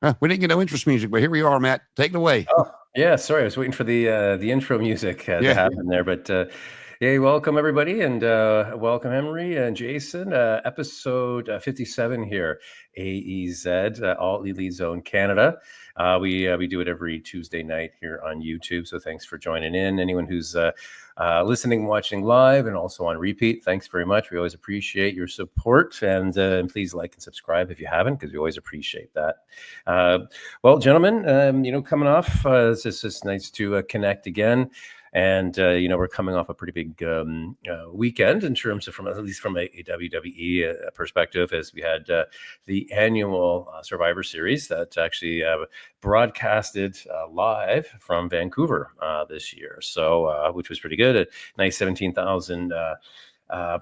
We didn't get no interest music, but here we are, Matt. Take it away. Oh, yeah, sorry. I was waiting for the intro music to happen there. But hey, welcome everybody, and welcome Henry and Jason. Episode 57 here, AEZ, All Elite Zone Canada. We do it every Tuesday night here on YouTube. So thanks for joining in. Anyone who's listening, watching live, and also on repeat, thanks very much. We always appreciate your support, and please like and subscribe if you haven't, because we always appreciate that. Well, gentlemen, coming off, it's just nice to connect again. And, we're coming off a pretty big weekend in terms of, at least from a WWE perspective, as we had the annual Survivor Series that actually broadcasted live from Vancouver this year. So, which was pretty good. A nice 17,000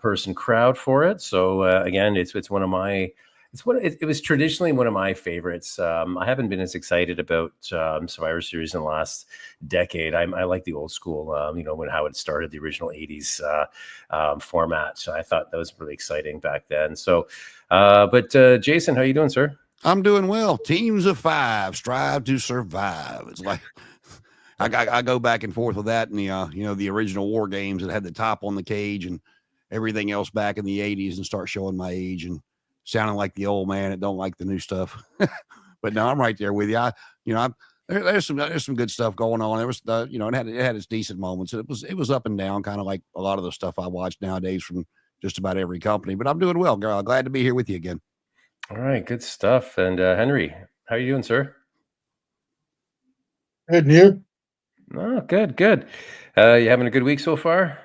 person crowd for it. So, again, it's one of my... It was traditionally one of my favorites. I haven't been as excited about Survivor Series in the last decade. I like the old school, how it started, the original 80s format. So I thought that was really exciting back then. So, but Jason, how are you doing, sir? I'm doing well. Teams of 5 strive to survive. It's like I go back and forth with that, and the original War Games that had the top on the cage and everything else back in the 80s, and start showing my age and sounding like the old man that don't like the new stuff. But no, I'm right there with you. There's some good stuff going on. There was it had its decent moments. It was up and down, kind of like a lot of the stuff I watch nowadays from just about every company. But I'm doing well, girl. Glad to be here with you again. All right, good stuff. And Henry, how are you doing, sir? Good, and you? Oh, good. You having a good week so far?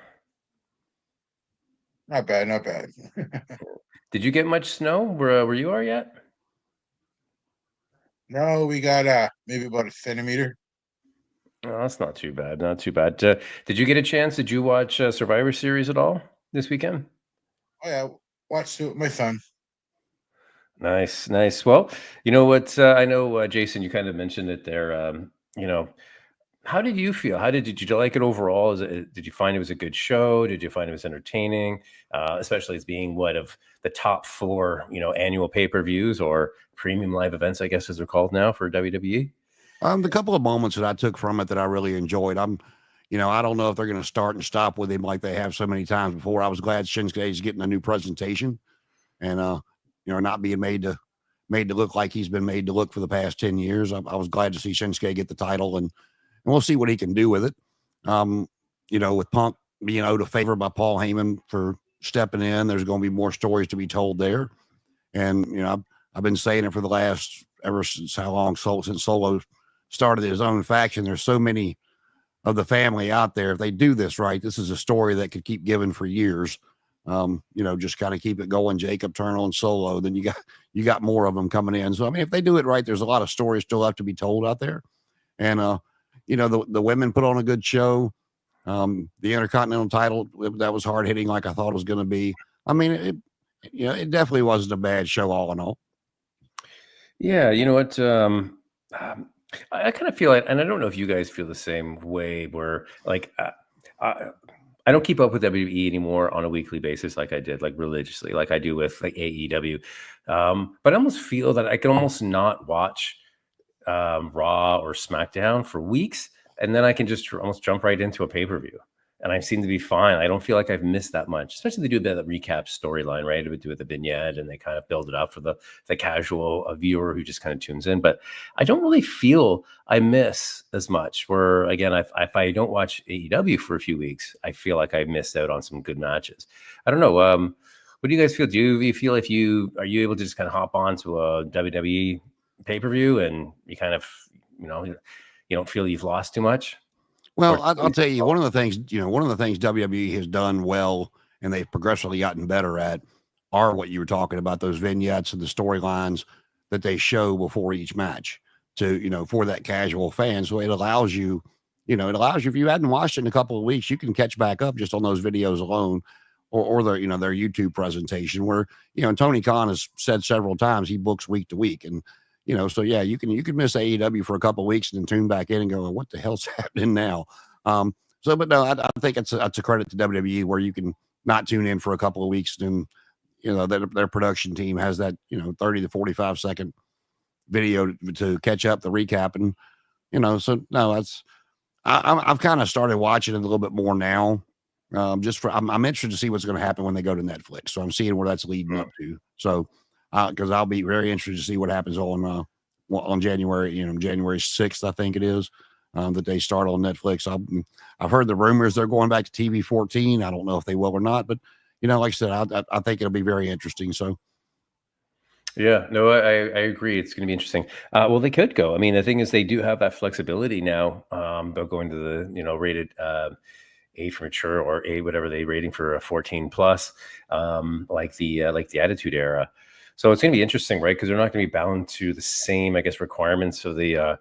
Not bad. Did you get much snow where you are yet? No, we got maybe about a centimeter. Oh, that's not too bad. Did you get a chance? Did you watch Survivor Series at all this weekend? Oh yeah, watched it with my son. Nice. Well, you know what? I know, Jason, you kind of mentioned it there. How did you feel? Did you like it overall? Did you find it was a good show? Did you find it was entertaining? Especially as being one of the top 4, annual pay-per-views or premium live events, I guess, as they're called now for WWE. The couple of moments that I took from it that I really enjoyed. I don't know if they're going to start and stop with him like they have so many times before. I was glad Shinsuke is getting a new presentation, and not being made to look like he's been made to look for the past 10 years. I was glad to see Shinsuke get the title, and we'll see what he can do with it. With Punk being owed a favor by Paul Heyman for stepping in, there's going to be more stories to be told there. And, I've been saying it for the last, ever since since Solo started his own faction. There's so many of the family out there. If they do this right, this is a story that could keep giving for years. Just kind of keep it going. Jacob, Turner, and Solo. Then you got more of them coming in. So, if they do it right, there's a lot of stories still have to be told out there. And, the women put on a good show. The Intercontinental title, that was hard hitting like I thought it was going to be. It definitely wasn't a bad show all in all. Yeah, you know what? I kind of feel like, and I don't know if you guys feel the same way, where like I don't keep up with WWE anymore on a weekly basis like I did, like religiously, like I do with like AEW. But I almost feel that I can almost not watch Raw or SmackDown for weeks, and then I can just almost jump right into a pay-per-view, and I seem to be fine. I don't feel like I've missed that much, especially they do a bit of the recap storyline, right? They would do with the vignette, and they kind of build it up for the casual viewer who just kind of tunes in. But I don't really feel I miss as much, where again, if I don't watch AEW for a few weeks, I feel like I missed out on some good matches. I don't know. What do you guys feel? Do you feel if are you able to just kind of hop on to a WWE pay-per-view and you kind of, you don't feel you've lost too much? Well, I'll tell you, one of the things WWE has done well, and they've progressively gotten better at, are what you were talking about, those vignettes and the storylines that they show before each match to, for that casual fan. So it allows you, if you hadn't watched it in a couple of weeks, you can catch back up just on those videos alone, or their, their YouTube presentation, where, Tony Khan has said several times he books week to week. And, so yeah, you can miss AEW for a couple of weeks and then tune back in and go, well, what the hell's happening now? But no, I think that's a credit to WWE, where you can not tune in for a couple of weeks, and their production team has that 30 to 45 second video to catch up the recap, and so no, I've kind of started watching it a little bit more now. Just for I'm interested to see what's going to happen when they go to Netflix. So I'm seeing where that's leading up to. So because I'll be very interested to see what happens on January, January 6th, I think it is, that they start on Netflix. I've heard the rumors they're going back to TV 14. I don't know if they will or not, but like I said, I think it'll be very interesting. So. Yeah, no, I agree. It's going to be interesting. Well, they could go. I mean, the thing is, they do have that flexibility now. They'll go into the rated A for mature or A whatever they rating for a 14 plus, like the Attitude Era. So it's going to be interesting, right? Because they're not going to be bound to the same, I guess, requirements of the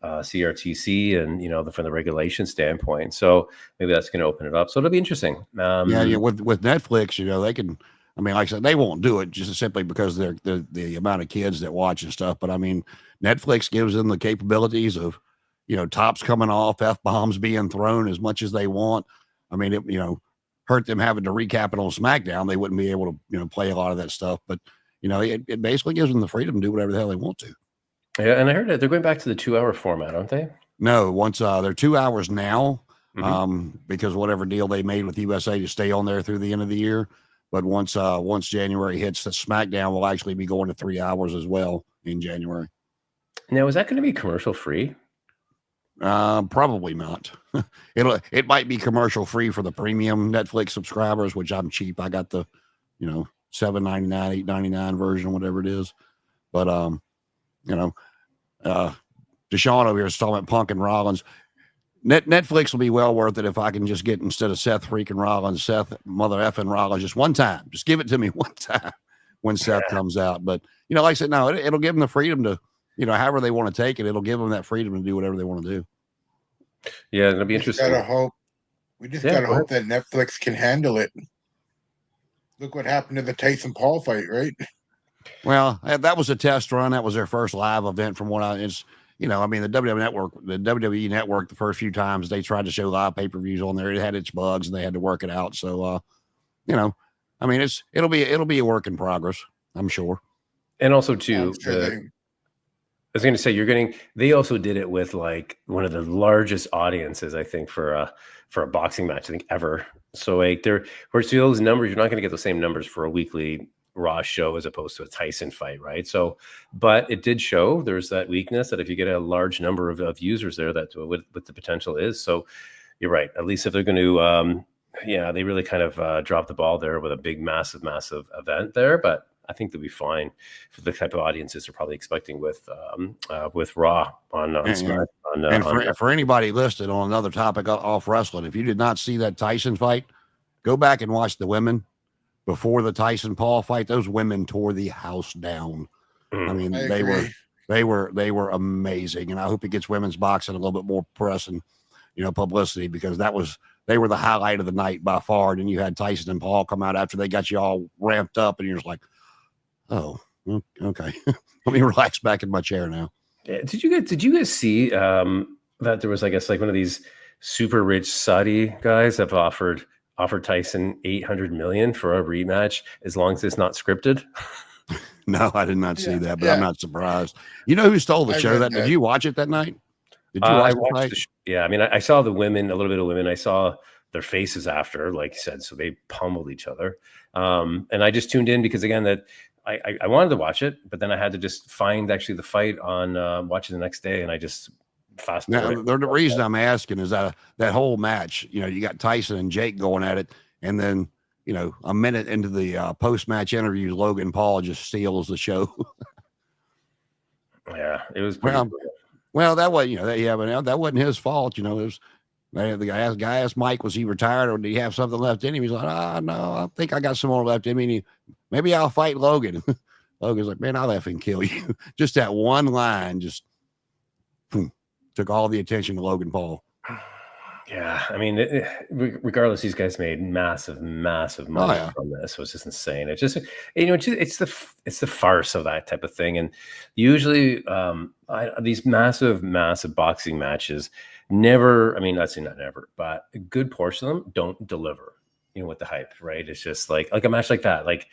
CRTC and from the regulation standpoint. So maybe that's going to open it up. So it'll be interesting. Yeah. With Netflix, they can. I mean, like I said, they won't do it just simply because they're the amount of kids that watch and stuff. But I mean, Netflix gives them the capabilities of, tops coming off, F-bombs being thrown as much as they want. I mean, it, hurt them having to recap it on SmackDown. They wouldn't be able to, play a lot of that stuff. But, it basically gives them the freedom to do whatever the hell they want to. Yeah. And I heard that they're going back to the 2-hour format, aren't they? No, once they're 2 hours now, because whatever deal they made with USA to stay on there through the end of the year. But once January hits, the SmackDown will actually be going to 3 hours as well in January. Now, is that going to be commercial free? Probably not. It might be commercial free for the premium Netflix subscribers, which I'm cheap. I got the, $7.99, $8.99 version, whatever it is. But Deshaun over here is talking about Punk and Rollins. Netflix will be well worth it if I can just get, instead of Seth freaking Rollins, Seth mother effing Rollins, just one time. Just give it to me one time when Seth comes out. But, like I said, no, it'll give them the freedom to, however they want to take it. It'll give them that freedom to do whatever they want to do. Yeah, it'll be interesting. We just gotta hope that Netflix can handle it. Look what happened to the Tyson Paul fight, right? Well, that was a test run. That was their first live event from what I mean, the WWE Network, the first few times they tried to show live pay-per-views on there, it had its bugs and they had to work it out. So, I mean, it'll be a work in progress, I'm sure. And also too, I was going to say they also did it with like one of the largest audiences, I think, for a boxing match, I think ever. So like whereas those numbers, you're not going to get the same numbers for a weekly Raw show as opposed to a Tyson fight, right? So, but it did show there's that weakness that if you get a large number of users there, that's what the potential is. So you're right. At least if they're going to, they really kind of dropped the ball there with a big, massive event there. But I think they'll be fine for the type of audiences they're probably expecting with Raw on Smack. For anybody listed on another topic off wrestling, if you did not see that Tyson fight, go back and watch the women. Before the Tyson Paul fight, those women tore the house down. I mean, they were amazing, and I hope it gets women's boxing a little bit more press and publicity, because they were the highlight of the night by far. And then you had Tyson and Paul come out after they got you all ramped up, and you're just like, oh, okay, let me relax back in my chair now. Did you guys see that there was, I guess, like one of these super rich Saudi guys have offered Tyson $800 million for a rematch as long as it's not scripted? No, I did not see that, but I'm not surprised. You know who stole the show? Did you watch it that night? Did you watch the fight? Yeah, I mean, I saw the women, a little bit of women. I saw their faces after, like you said, so they pummeled each other. And I just tuned in because, again, that I wanted to watch it, but then I had to just find actually the fight on watching the next day, and I just fast forward. The reason I'm asking is that whole match, you got Tyson and Jake going at it, and then a minute into the post-match interview, Logan Paul just steals the show. Yeah, it was well, that was but that wasn't his fault. It was the guy asked Mike, was he retired or did he have something left in him? He's like, no, I think I got some more left in me. Maybe I'll fight Logan. Logan's like, man, I'll effing kill you. Just that one line just took all the attention to Logan Paul. Yeah, I mean, regardless, these guys made massive money from this. So it's just insane. It's just it's the farce of that type of thing. And usually, these massive boxing matches never. I mean, not saying not never, but a good portion of them don't deliver. With the hype, right? It's just like a match like that, like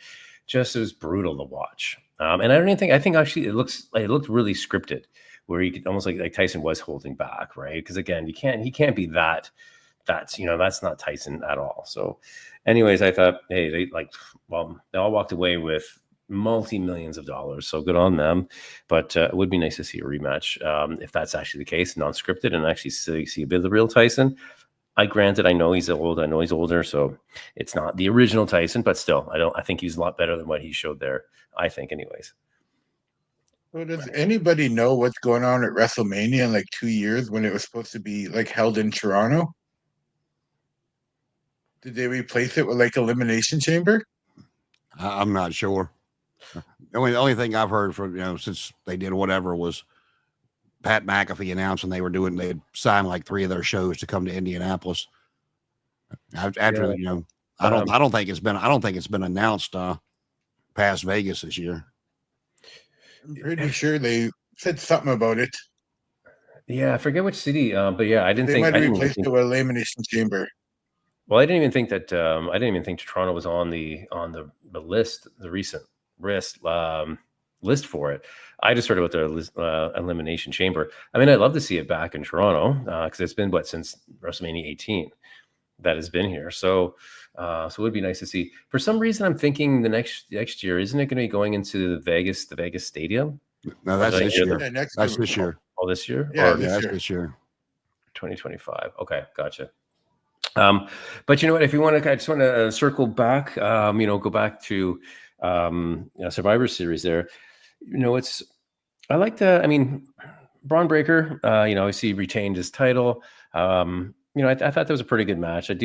just it was brutal to watch. And I think actually it looked really scripted, where he could almost like Tyson was holding back, right? Because again, he can't be that. That's not Tyson at all. So, anyways, I thought, hey, they all walked away with multi-millions of dollars. So good on them. But it would be nice to see a rematch if that's actually the case, non-scripted, and actually see a bit of the real Tyson. Granted, I know he's old. I know he's older, so it's not the original Tyson, but still, I think he's a lot better than what he showed there. I think, anyways. So does anybody know what's going on at WrestleMania in like 2 years when it was supposed to be like held in Toronto? Did they replace it with like Elimination Chamber? I'm not sure. The only thing I've heard from since they did whatever was Pat McAfee announcing they had signed like 3 of their shows to come to Indianapolis. After I don't think it's been announced past Vegas this year. I'm pretty sure they said something about it. Yeah, I forget which city, but yeah, I didn't they think might have replaced it with Elimination Chamber. Well, I didn't even think that Toronto was on the list, the recent list for it. I just heard about the Elimination Chamber. I mean, I'd love to see it back in Toronto because it's been since WrestleMania 18 that has been here. So it would be nice to see. For some reason, I'm thinking the next year, isn't it going to be going into the Vegas Stadium? No, that's this year. Yeah, that's this year. Oh, this year? Yeah, this year. 2025. Okay, gotcha. But you know what? If you want to, I just want to circle back. Go back to Survivor Series. There, I like the. I mean, Braun Breaker. Obviously retained his title. I thought that was a pretty good match. I'm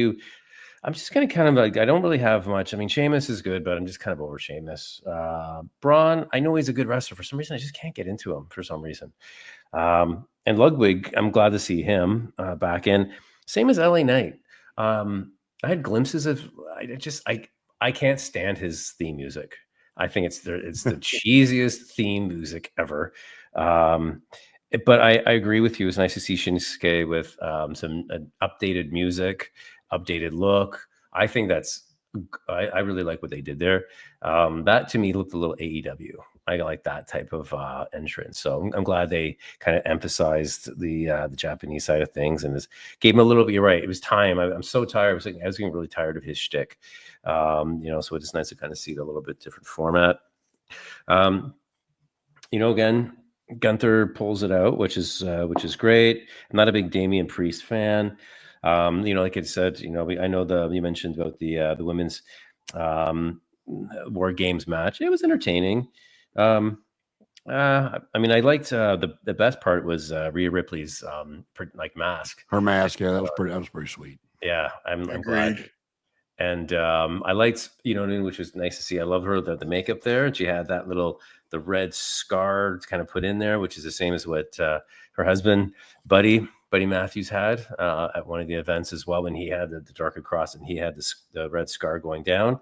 just going to kind of like. I don't really have much. I mean, Sheamus is good, but I'm just kind of over Sheamus. Braun. I know he's a good wrestler. For some reason, I just can't get into him. For some reason. And Ludwig. I'm glad to see him back in. Same as LA Knight. I had glimpses of. I can't stand his theme music. I think it's the cheesiest theme music ever. But I agree with you. It's nice to see Shinsuke with some updated music, updated look. I think I really like what they did there. That to me looked a little AEW. I like that type of entrance. So I'm glad they kind of emphasized the Japanese side of things and gave him a little bit. You're right. It was time. I'm so tired. I was getting really tired of his shtick. So it's nice to kind of see it a little bit different format. Again, Gunther pulls it out, which is great. I'm not a big Damian Priest fan. Like I said, I know you mentioned about the women's War Games match. It was entertaining. I mean, I liked the best part was Rhea Ripley's mask. Her mask, yeah, that was pretty sweet. Yeah, I'm glad. And I liked, which was nice to see. I love her the makeup there. She had the red scar kind of put in there, which is the same as what her husband Buddy Matthews had at one of the events as well, when he had the dark cross and he had the red scar going down.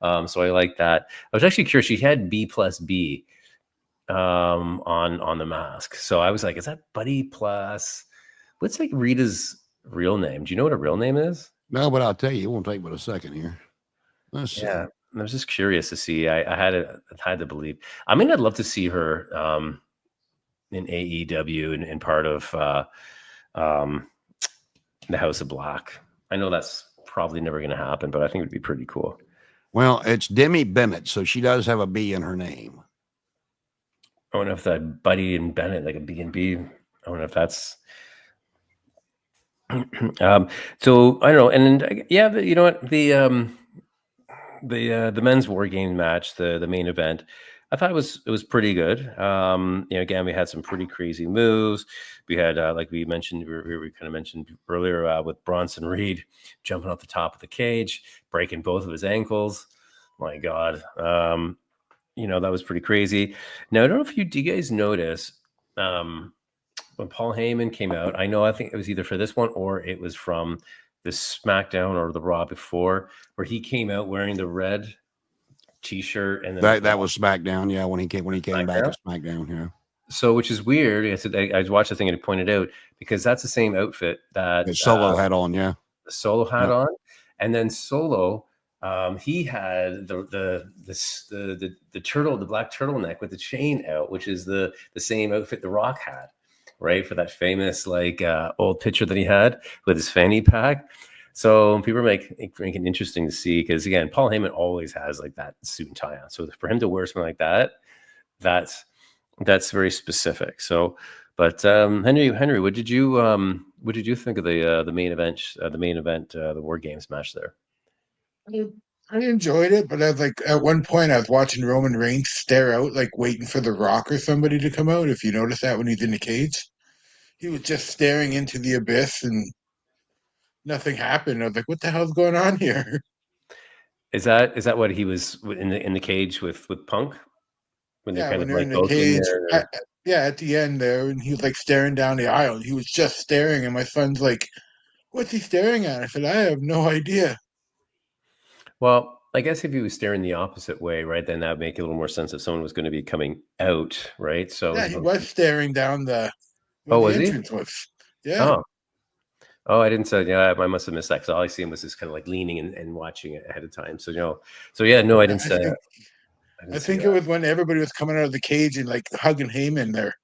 So I like that. I was actually curious. She had B+B on the mask. So I was like, is that Buddy plus? What's like Rita's real name? Do you know what her real name is? No, but I'll tell you, it won't take but a second here. Let's see. I was just curious to see. I had to believe. I mean, I'd love to see her in AEW and part of the House of Black. I know that's probably never going to happen, but I think it would be pretty cool. Well, it's Demi Bennett, so she does have a B in her name. I don't know if that Buddy and Bennett, like a B and B. I don't know if that's. So I don't know, and yeah, you know what, the men's War Game match, the main event, I thought it was pretty good. Again, we had some pretty crazy moves. We had like we mentioned, we kind of mentioned earlier with Bronson Reed jumping off the top of the cage, breaking both of his ankles. My God, that was pretty crazy. Now I don't know if do you guys notice. When Paul Heyman came out, I think it was either for this one or it was from the SmackDown or the Raw before, where he came out wearing the red T-shirt, and then that was SmackDown, yeah. When he came back to SmackDown, yeah. So, which is weird. I watched the thing and it pointed out because that's the same outfit that Solo had on, yeah. Solo had on, and then Solo he had the turtle, the black turtleneck with the chain out, which is the same outfit The Rock had, right, for that famous old picture that he had with his fanny pack. So people are making it interesting to see, because again, Paul Heyman always has like that suit and tie on. So for him to wear something like that, that's very specific. So, but Henry, what did you think of the main event, the War Games match there? I enjoyed it, but I was like, at one point, I was watching Roman Reigns stare out, like waiting for The Rock or somebody to come out. If you notice that when he's in the cage, he was just staring into the abyss and nothing happened. I was like, what the hell's going on here? Is that what he was in the cage with Punk when they're Yeah, kind when of they're like in the both in cage, there? at the end there, and he was like staring down the aisle. He was just staring, and my son's like, "What's he staring at?" I said, "I have no idea." Well, I guess if he was staring the opposite way, right, then that would make a little more sense if someone was going to be coming out, right? So Yeah, he was staring down where oh, the was he? entrance was. Yeah, Oh, oh, I didn't say. Yeah, I must have missed that, because all I see him was just kind of like leaning and watching it ahead of time. So so yeah, no, I didn't I say. think I I didn't see think it that. was when everybody was coming out of the cage and like hugging Heyman there,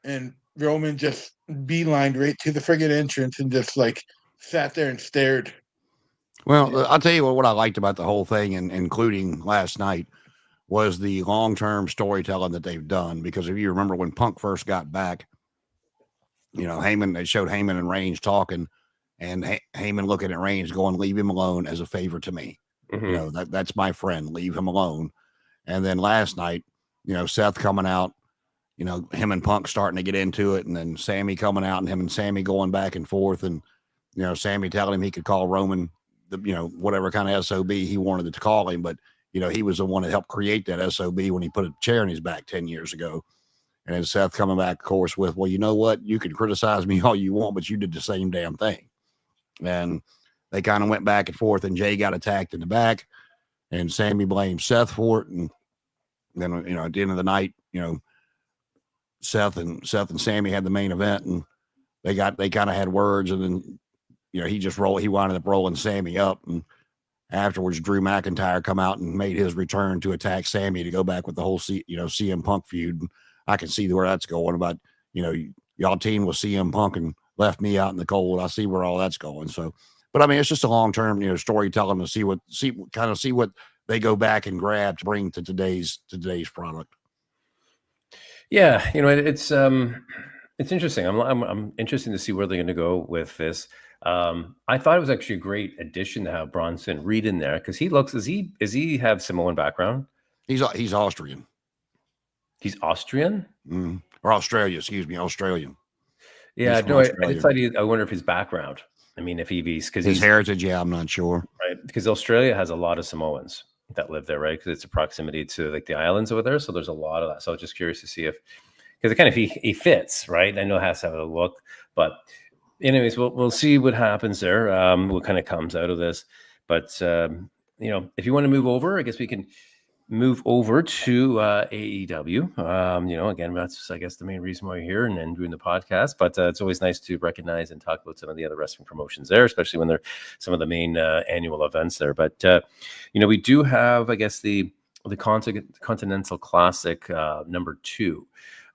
and Roman just beelined right to the friggin' entrance and just like sat there and stared. Well, Yeah. I'll tell you what I liked about the whole thing, and including last night, was the long-term storytelling that they've done. Because if you remember when Punk first got back, they showed Heyman and Reigns talking, and Heyman looking at Reigns going, "Leave him alone as a favor to me. Mm-hmm. That's my friend. Leave him alone." And then last night, Seth coming out, him and Punk starting to get into it, and then Sammy coming out, and him and Sammy going back and forth, and Sammy telling him he could call Roman whatever kind of SOB he wanted to call him, but he was the one that helped create that SOB when he put a chair in his back 10 years ago. And then Seth coming back, of course, with, "Well, you know what? You can criticize me all you want, but you did the same damn thing." And they kind of went back and forth, and Jay got attacked in the back, and Sammy blamed Seth for it. And then, at the end of the night, Seth and Sammy had the main event, and they kind of had words, and then, he wound up rolling Sammy up. And afterwards, Drew McIntyre come out and made his return to attack Sammy to go back with the whole CM Punk feud. And I can see where that's going. About y'all teamed with CM Punk and left me out in the cold. I see where all that's going. So, but I mean, it's just a long term storytelling to see what they go back and grab to bring to today's product. Yeah, it's interesting. I'm interested to see where they're going to go with this. I thought it was actually a great addition to have Bronson Reed in there, because he looks, does he have Samoan background? He's Austrian. He's Austrian? Or Australia, excuse me, Australian. Yeah, no, I just thought I wonder if his background. I mean, if because his heritage, yeah, I'm not sure. Right, because Australia has a lot of Samoans that live there, right? Because it's a proximity to like the islands over there, so there's a lot of that. So I was just curious to see because it kind of he fits, right? I know it has to have a look, but anyways, we'll see what happens there. What kind of comes out of this, but if you want to move over, I guess we can move over to AEW. Again, that's I guess the main reason why you're here and doing the podcast. But it's always nice to recognize and talk about some of the other wrestling promotions there, especially when they're some of the main annual events there. But we do have, I guess, the Continental Classic number 2.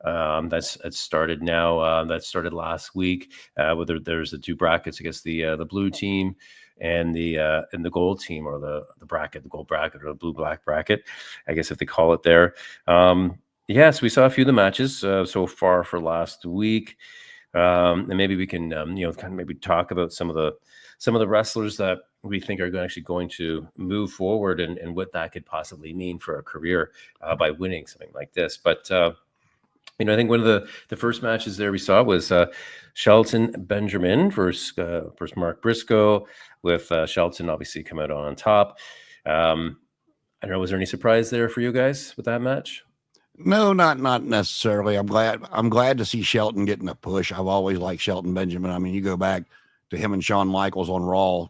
That's started now. That started last week. Whether there's the 2 brackets, I guess the blue team and the gold team, or the bracket, the gold bracket, or the blue black bracket, I guess if they call it there. Yes, we saw a few of the matches so far for last week, and maybe we can kind of maybe talk about some of the wrestlers that we think are actually going to move forward, and what that could possibly mean for a career by winning something like this. But I think one of the first matches there we saw was Shelton Benjamin versus Mark Briscoe, with Shelton obviously come out on top. I don't know, was there any surprise there for you guys with that match? No, not necessarily. I'm glad to see Shelton getting a push. I've always liked Shelton Benjamin. I mean, you go back to him and Shawn Michaels on Raw,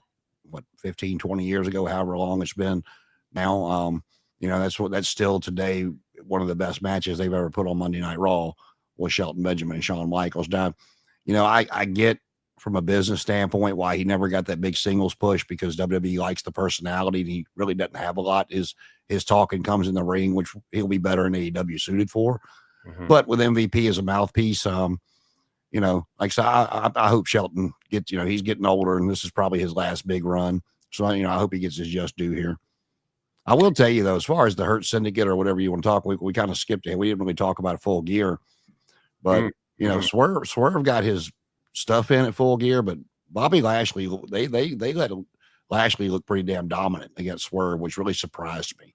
15, 20 years ago, however long it's been now. That's still today one of the best matches they've ever put on Monday Night Raw was Shelton Benjamin and Shawn Michaels. Now, I get from a business standpoint why he never got that big singles push, because WWE likes the personality and he really doesn't have a lot. His talking comes in the ring, which he'll be better in AEW suited for. But with MVP as a mouthpiece, you know, like I said, I hope Shelton gets, you know, he's getting older and this is probably his last big run. So, you know, I hope he gets his just due here. I will tell you though, as far as the Hurt Syndicate or whatever you want to talk, we kind of skipped it. We didn't really talk about Full Gear, but you know, Swerve got his stuff in at Full Gear, but Bobby Lashley, they let Lashley look pretty damn dominant against Swerve, which really surprised me.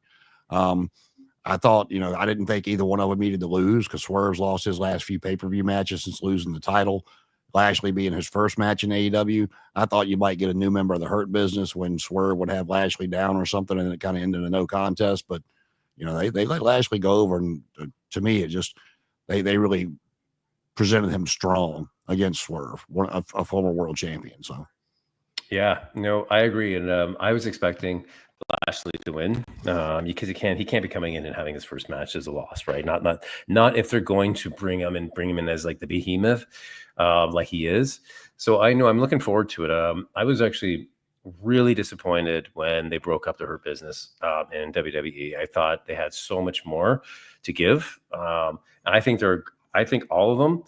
I thought, you know, I didn't think either one of them needed to lose because Swerve's lost his last few pay-per-view matches since losing the title. Lashley being his first match in AEW, I thought you might get a new member of the Hurt Business when Swerve would have Lashley down or something, and it kind of ended in a no contest. But you know, they let Lashley go over, and to me, it just they really presented him strong against Swerve, a former world champion. So, yeah, no, I agree, and I was expecting Lashley to win because he can't be coming in and having his first match as a loss, right? Not if they're going to bring him in as like the behemoth, like he is. So I know I'm looking forward to it. I was actually really disappointed when they broke up the Hurt Business in WWE. I thought they had so much more to give, and I think all of them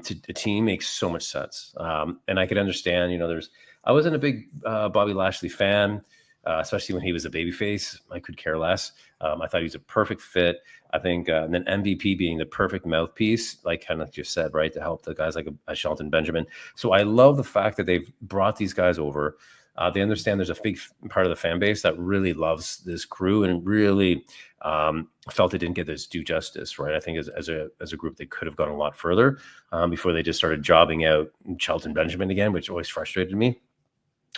to the team makes so much sense. And I could understand, you know, I wasn't a big Bobby Lashley fan. Especially when he was a babyface, I could care less. I thought he was a perfect fit. I think, and then MVP being the perfect mouthpiece, like kind of just said, right, to help the guys like a Shelton Benjamin. So I love the fact that they've brought these guys over. They understand there's a big part of the fan base that really loves this crew and really felt it didn't get this due justice, right? I think as a group, they could have gone a lot further before they just started jobbing out Shelton Benjamin again, which always frustrated me.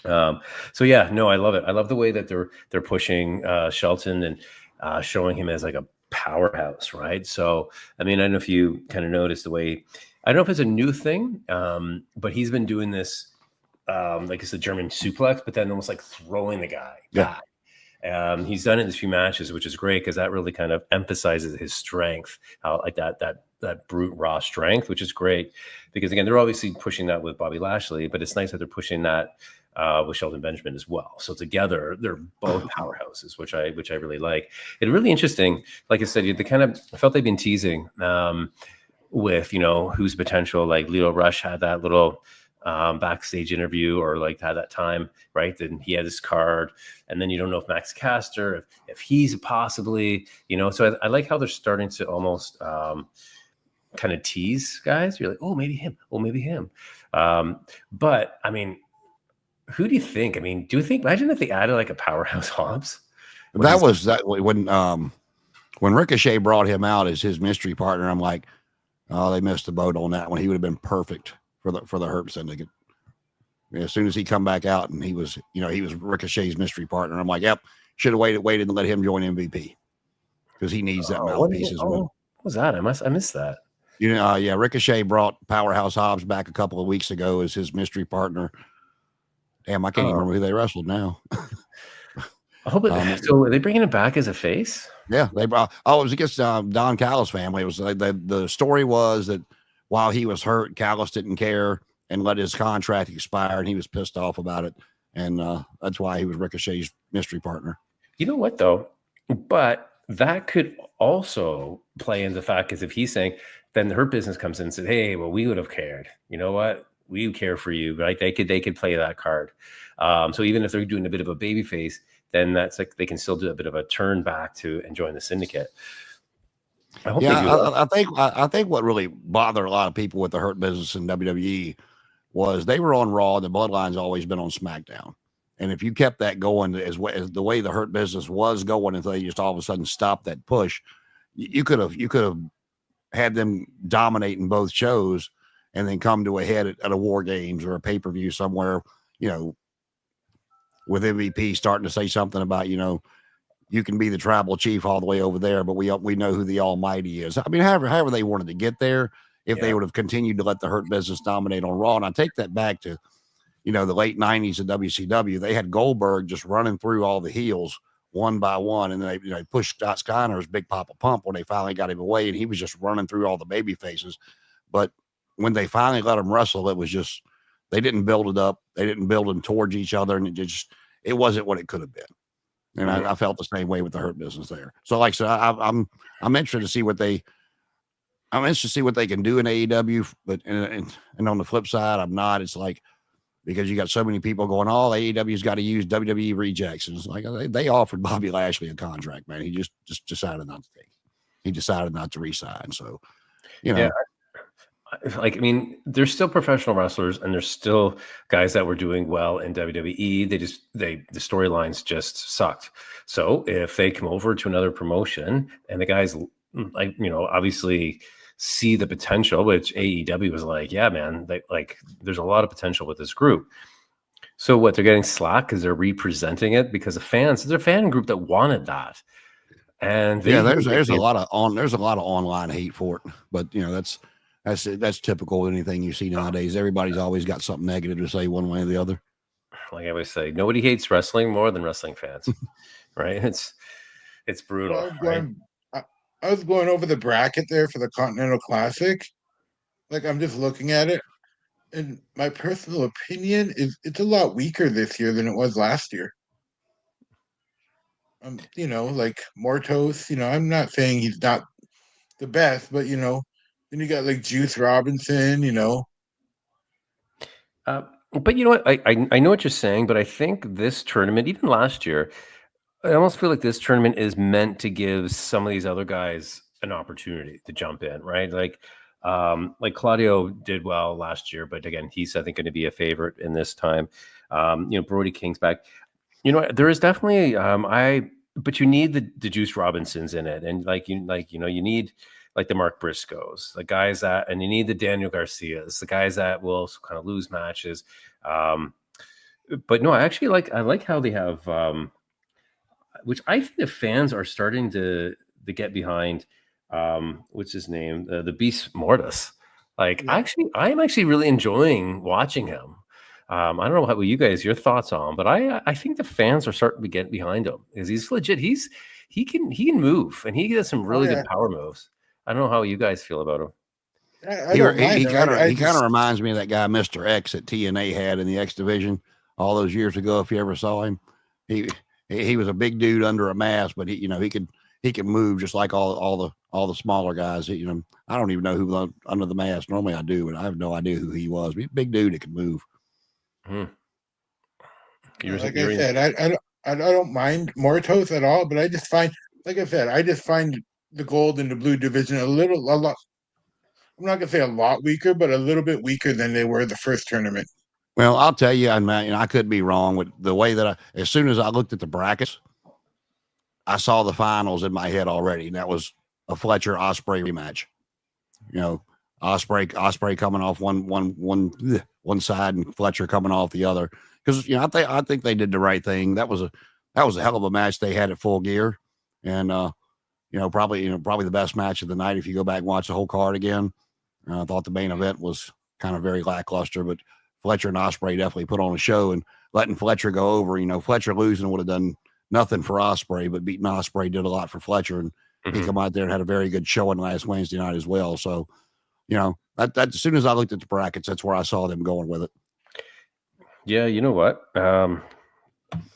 So yeah, no, I love it. I love the way that they're pushing Shelton and showing him as like a powerhouse, right? So, I mean, I don't know if you kind of noticed the way, I don't know if it's a new thing, but he's been doing this, like it's the German suplex, but then almost like throwing the guy back. He's done it in a few matches, which is great because that really kind of emphasizes his strength, like that brute raw strength, which is great because again, they're obviously pushing that with Bobby Lashley, but it's nice that they're pushing that with Shelton Benjamin as well. So together, they're both powerhouses, which I really like. It's really interesting. Like I said, I felt they've been teasing with, you know, who's potential. Like Leo Rush had that little backstage interview, or like had that time, right? Then he had his card, and then you don't know if Max Caster, if he's possibly, you know. So I like how they're starting to almost kind of tease guys. You're like, oh, maybe him. Oh, maybe him. But I mean, who do you think? I mean, imagine if they added like a powerhouse Hobbs? When Ricochet brought him out as his mystery partner, I'm like, oh, they missed the boat on that one. He would have been perfect for the Hurt Syndicate. As soon as he come back out and he was Ricochet's mystery partner, I'm like, yep, should have waited and let him join MVP because he needs that mouthpiece as well. What was that? I missed that. You know, yeah, Ricochet brought Powerhouse Hobbs back a couple of weeks ago as his mystery partner. Damn, I can't even remember who they wrestled now. I hope so are they bringing him back as a face? Yeah, they brought. Oh, it was against Don Callis' family. It was the story was that while he was hurt, Callis didn't care and let his contract expire, and he was pissed off about it, and that's why he was Ricochet's mystery partner. You know what though? But that could also play into the fact because if he's saying, then the Hurt Business comes in and says, "Hey, well, we would have cared. You know what? We care for you, right?" They could play that card. So even if they're doing a bit of a baby face, then that's like they can still do a bit of a turn back to enjoying the Syndicate. I think what really bothered a lot of people with the Hurt Business in WWE was they were on Raw. The Bloodline's always been on SmackDown, and if you kept that going as the way the Hurt Business was going until they just all of a sudden stopped that push, you could have had them dominating both shows and then come to a head at a War Games or a pay-per-view somewhere, you know, with MVP starting to say something about, you know, you can be the tribal chief all the way over there, but we know who the Almighty is. I mean, however they wanted to get there, if they would have continued to let the Hurt Business dominate on Raw. And I take that back to, you know, the late 90s of WCW. They had Goldberg just running through all the heels one by one, and they pushed Scott Steiner's Big Papa Pump when they finally got him away, and he was just running through all the baby faces. But when they finally let him wrestle, it was just they didn't build it up. They didn't build them towards each other, and it wasn't what it could have been. And I felt the same way with the Hurt Business there. So, like I said, I'm interested to see what they can do in AEW. But and on the flip side, I'm not. It's like, because you got so many people going, oh, AEW's got to use WWE rejects. And it's like, they offered Bobby Lashley a contract, man. He just decided not to take it. He decided not to re-sign. So, like, I mean, there's still professional wrestlers, and there's still guys that were doing well in WWE. The storylines just sucked. So if they come over to another promotion and the guys, like, obviously see the potential, which AEW was like, yeah, man, there's a lot of potential with this group. So what, they're getting slack because they're representing it because the fans, there's a fan group that wanted that. And there's a lot of online hate for it, but that's typical of anything you see nowadays. Everybody's always got something negative to say one way or the other. Like I always say, nobody hates wrestling more than wrestling fans, right? It's brutal. I was going over the bracket there for the Continental Classic. Like, I'm just looking at it, and my personal opinion is it's a lot weaker this year than it was last year. Like Mortos, I'm not saying he's not the best, but then you got like Juice Robinson, But you know what? I know what you're saying, but I think this tournament, even last year, I almost feel like this tournament is meant to give some of these other guys an opportunity to jump in, right? Like Claudio did well last year, but again, he's, I think, going to be a favorite in this time. Brody King's back. There is definitely but you need the Juice Robinsons in it, and you need like the Mark Briscoes, the guys and you need the Daniel Garcias, the guys that will kind of lose matches. But no, I actually like how they have, which I think the fans are starting to get behind. What's his name? The Beast Mortis. Like, yeah. I am actually really enjoying watching him. I don't know what you guys, your thoughts on, but I think the fans are starting to get behind him because he's legit. He can move, and he does some really good power moves. I don't know how you guys feel about him. He kind of reminds me of that guy Mr. X that TNA had in the X division all those years ago. If you ever saw him, he was a big dude under a mask, but he could move just like all the smaller guys. I don't even know who under the mask. Normally I do, but I have no idea who he was. Big dude that could move. Like I said, I don't mind Mortos at all, but I just find, like I said, the gold and the blue division a lot. I'm not gonna say a lot weaker, but a little bit weaker than they were the first tournament. Well, I'll tell you, I could be wrong with the way that as soon as I looked at the brackets, I saw the finals in my head already, and that was a Fletcher Ospreay rematch. Ospreay coming off one side and Fletcher coming off the other. Because I think they did the right thing. That was a hell of a match they had at Full Gear, and probably the best match of the night if you go back and watch the whole card again. I thought the main event was kind of very lackluster, but Fletcher and Ospreay definitely put on a show, and letting Fletcher go over. Fletcher losing would have done nothing for Ospreay, but beating Ospreay did a lot for Fletcher, and he come out there and had a very good showing last Wednesday night as well. So, that as soon as I looked at the brackets, that's where I saw them going with it. Yeah, you know what? I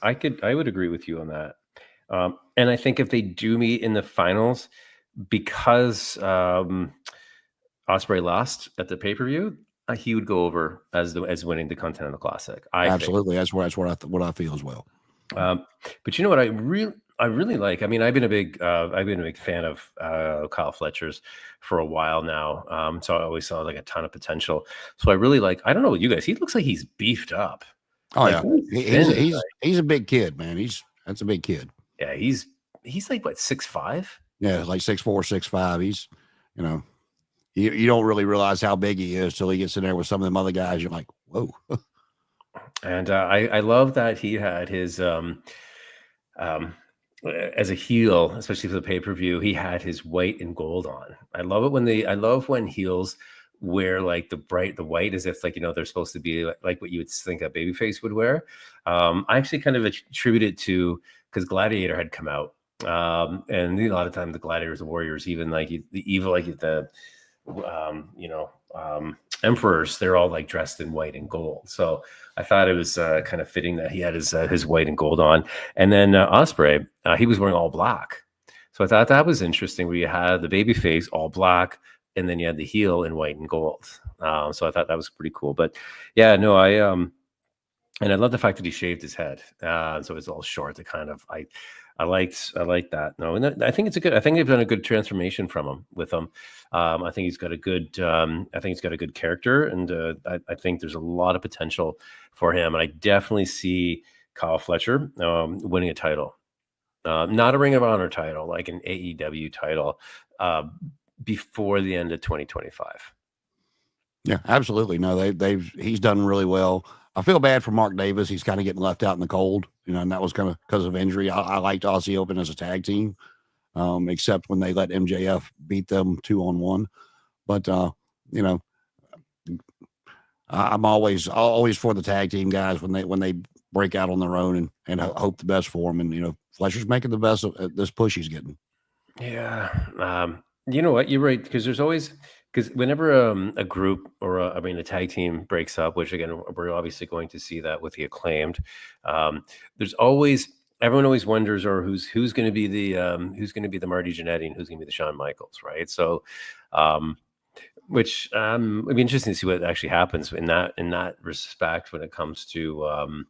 would agree with you on that. And I think if they do meet in the finals, because Ospreay lost at the pay-per-view, he would go over as winning the Continental Classic. Absolutely, that's what I feel as well. But you know what I really like? I mean, I've been a big fan of Kyle Fletcher's for a while now. So I always saw like a ton of potential. So I really like. I don't know what you guys. He looks like he's beefed up. Oh yeah, he's a big kid, man. That's a big kid. Yeah, he's like what, 6'5"? Yeah, like 6'4", 6'5". He's you don't really realize how big he is till he gets in there with some of them other guys. You're like, whoa. And I love that he had his as a heel, especially for the pay-per-view, he had his white and gold on. I love when heels wear like the white as if like they're supposed to be like what you would think a babyface would wear. I actually kind of attribute it to because Gladiator had come out, and a lot of times the Gladiators, the Warriors, even like the evil, like the emperors, they're all like dressed in white and gold. So I thought it was kind of fitting that he had his white and gold on. And then Ospreay, he was wearing all black. So I thought that was interesting. Where you had the baby face all black, and then you had the heel in white and gold. So I thought that was pretty cool. But yeah, no, and I love the fact that he shaved his head, so it's all short. To kind of I liked that. No, and I think it's a good. I think they've done a good transformation from him with him. I think he's got a good. I think he's got a good character, and I think there's a lot of potential for him. And I definitely see Kyle Fletcher winning a title, not a Ring of Honor title, like an AEW title, before the end of 2025. Yeah, absolutely. No, he's done really well. I feel bad for Mark Davis. He's kind of getting left out in the cold, and that was kind of because of injury. I liked Aussie Open as a tag team, except when they let MJF beat them 2-on-1. But I'm always for the tag team guys when they break out on their own, and hope the best for them. And Fletcher's making the best of this push he's getting. Yeah, you know what? You're right, because there's always. Because whenever a group or a tag team breaks up, which again we're obviously going to see that with the Acclaimed, there's always everyone always wonders, or who's going to be the Marty Jannetty and who's going to be the Shawn Michaels, right? So, which it'd be interesting to see what actually happens in that respect when it comes to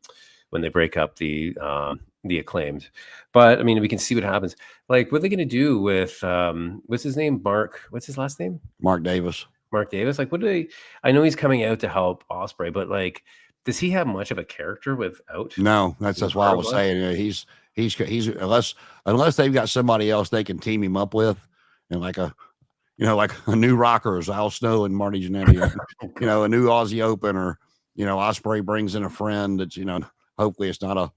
when they break up the Acclaimed. But I mean, we can see what happens. Like, what are they going to do with what's his name? What's his last name? Mark Davis. Like, what do they? I know he's coming out to help Ospreay, but like, does he have much of a character without? No, that's why I was saying he's unless they've got somebody else they can team him up with, and like a new Rockers, Al Snow and Marty Jannetty, a new Aussie Open, or Ospreay brings in a friend that's hopefully it's not a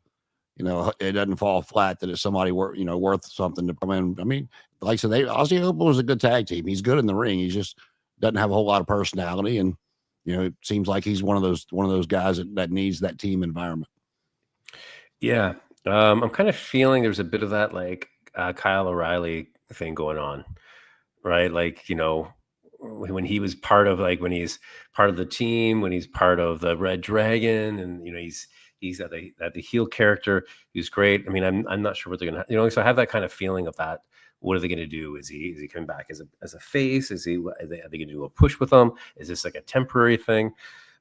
it doesn't fall flat, that it's somebody worth something to come in. I mean, like I said, Aussie Open was a good tag team. He's good in the ring. He just doesn't have a whole lot of personality, and it seems like he's one of those guys that needs that team environment. Yeah, I'm kind of feeling there's a bit of that like Kyle O'Reilly thing going on, right? Like when he was part of when he's part of the team, when he's part of the Red Dragon, and he's at the heel character. He's great. I mean, I'm not sure what they're gonna, so I have that kind of feeling of that. What are they going to do? Is he coming back as a face? Are they going to do a push with him? Is this like a temporary thing?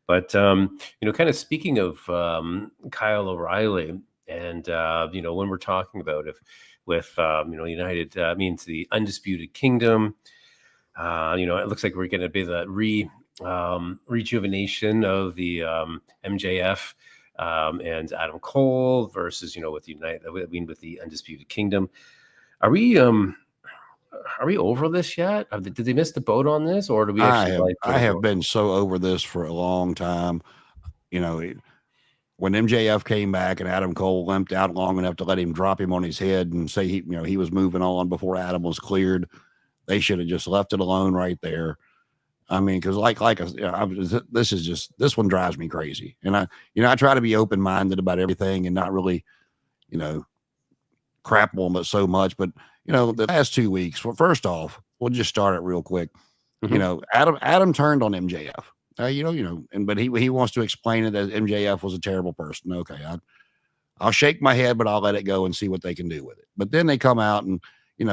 But kind of speaking of Kyle O'Reilly, and when we're talking about with United means the Undisputed Kingdom. It looks like we're going to be the rejuvenation of the MJF. And Adam Cole versus with United. I mean, with the Undisputed Kingdom. Are we over this yet? Did they miss the boat on this, or do we actually? I have been so over this for a long time. When MJF came back and Adam Cole limped out long enough to let him drop him on his head and say he was moving on before Adam was cleared, they should have just left it alone right there. I mean, because this one drives me crazy, and I try to be open minded about everything and not really, crap on it so much. But the last 2 weeks, well, first off, we'll just start it real quick. Mm-hmm. Adam turned on MJF. But he wants to explain it as MJF was a terrible person. Okay, I'll shake my head, but I'll let it go and see what they can do with it. But then they come out and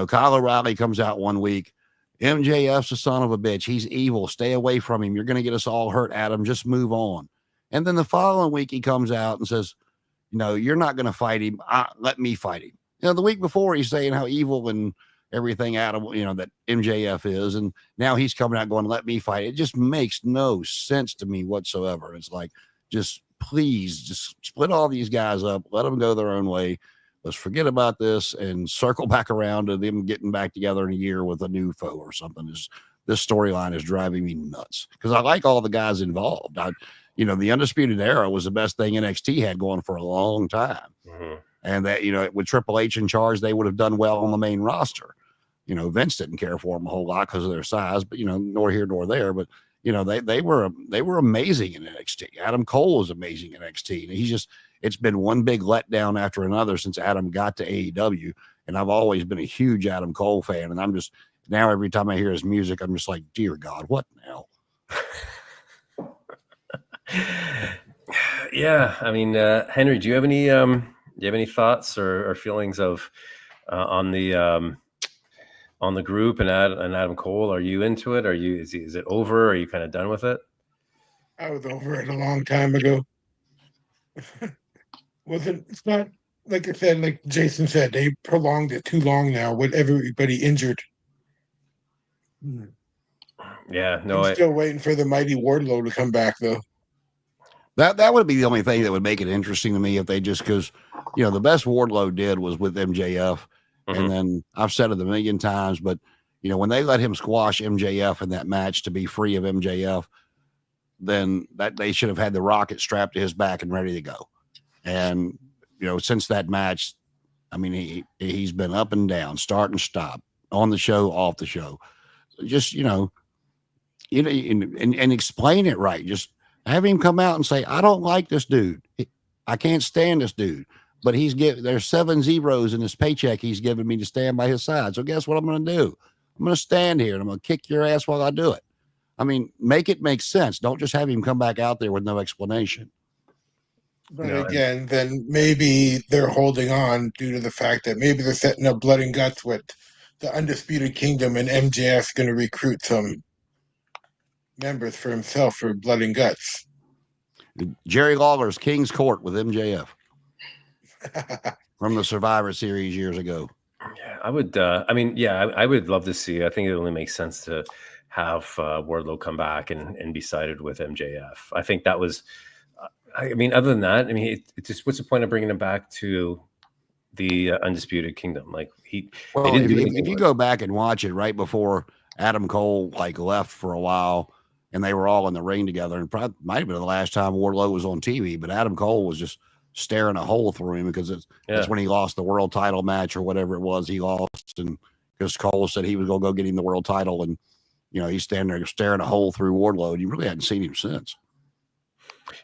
Kyle O'Reilly comes out one week. MJF's a son of a bitch. He's evil. Stay away from him. You're going to get us all hurt, Adam. Just move on. And then the following week, he comes out and says, you're not going to fight him. Let me fight him. The week before, he's saying how evil and everything Adam, that MJF is. And now he's coming out going, let me fight. It just makes no sense to me whatsoever. It's like, please split all these guys up. Let them go their own way. Let's forget about this and circle back around to them getting back together in a year with a new foe or something. This storyline is driving me nuts because I like all the guys involved. The Undisputed Era was the best thing NXT had going for a long time. Mm-hmm. And that, with Triple H in charge, they would have done well on the main roster. Vince didn't care for them a whole lot because of their size, but, nor here nor there. But, they were amazing in NXT. Adam Cole was amazing in NXT. And it's been one big letdown after another since Adam got to AEW. And I've always been a huge Adam Cole fan. And now every time I hear his music, I'm just like, dear God, what now? Yeah, I mean, Henry, do you have any thoughts or feelings of on the group and Adam Cole? Are you into it? Is it over? Are you kind of done with it? I was over it a long time ago. It's not like I said, like Jason said, they prolonged it too long now with everybody injured. Yeah, I'm no, still waiting for the mighty Wardlow to come back though. That would be the only thing that would make it interesting to me if they just because the best Wardlow did was with MJF, and then I've said it a million times, but when they let him squash MJF in that match to be free of MJF, then that they should have had the rocket strapped to his back and ready to go. And since that match, I mean he's been up and down, start and stop, on the show, off the show. Just and explain it right. Just have him come out and say, I don't like this dude. I can't stand this dude. But there's 7 zeros in his paycheck he's giving me to stand by his side. So guess what I'm going to do? I'm going to stand here and I'm going to kick your ass while I do it. I mean, make it make sense. Don't just have him come back out there with no explanation. But again, then maybe they're holding on due to the fact that maybe they're setting up Blood and Guts with the Undisputed Kingdom, and MJF's going to recruit some members for himself for Blood and Guts. Jerry Lawler's King's Court with MJF from the Survivor Series years ago. Yeah, I would. I would love to see. I think it only makes sense to have Wardlow come back and be sided with MJF. I think that was. I mean, other than that, I mean, it just what's the point of bringing him back to the Undisputed Kingdom? Like if you go back and watch it right before Adam Cole left for a while, and they were all in the ring together, and probably might have been the last time Wardlow was on TV, but Adam Cole was just staring a hole through him because that's when he lost the world title match or whatever it was he lost, and because Cole said he was going to go get him the world title, and he's standing there staring a hole through Wardlow, and you really hadn't seen him since.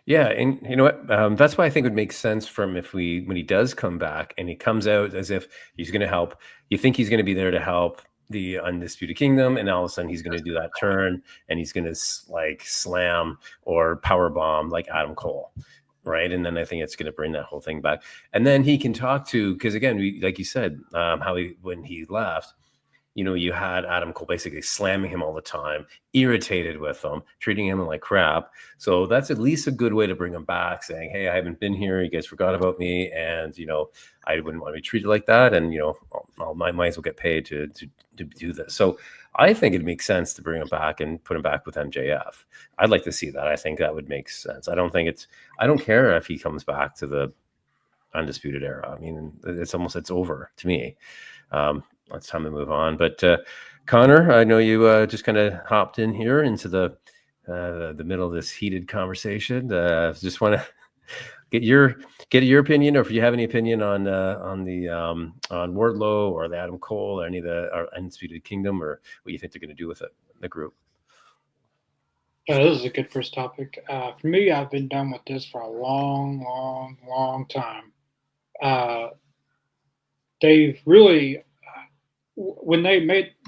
Yeah, and you know what? That's why I think it would make sense from when he does come back and he comes out as if he's going to help. You think he's going to be there to help the Undisputed Kingdom, and all of a sudden he's going to do that turn and he's going to slam or power bomb like Adam Cole, right? And then I think it's going to bring that whole thing back. And then he can talk to, because again, like you said, when he left. You had Adam Cole basically slamming him all the time, irritated with him, treating him like crap. So that's at least a good way to bring him back, saying, hey, I haven't been here. You guys forgot about me. And, I wouldn't want to be treated like that. And, I might as well get paid to do this. So I think it makes sense to bring him back and put him back with MJF. I'd like to see that. I think that would make sense. I don't care if he comes back to the Undisputed Era. I mean, it's over to me. It's time to move on. But Connor, I know you just kind of hopped in here into the middle of this heated conversation. Just want to get your opinion, or if you have any opinion on Wardlow or the Adam Cole or any of the Undisputed Kingdom, or what you think they're going to do with it, the group. This is a good first topic. For me, I've been done with this for a long, long, long time. They've really. When they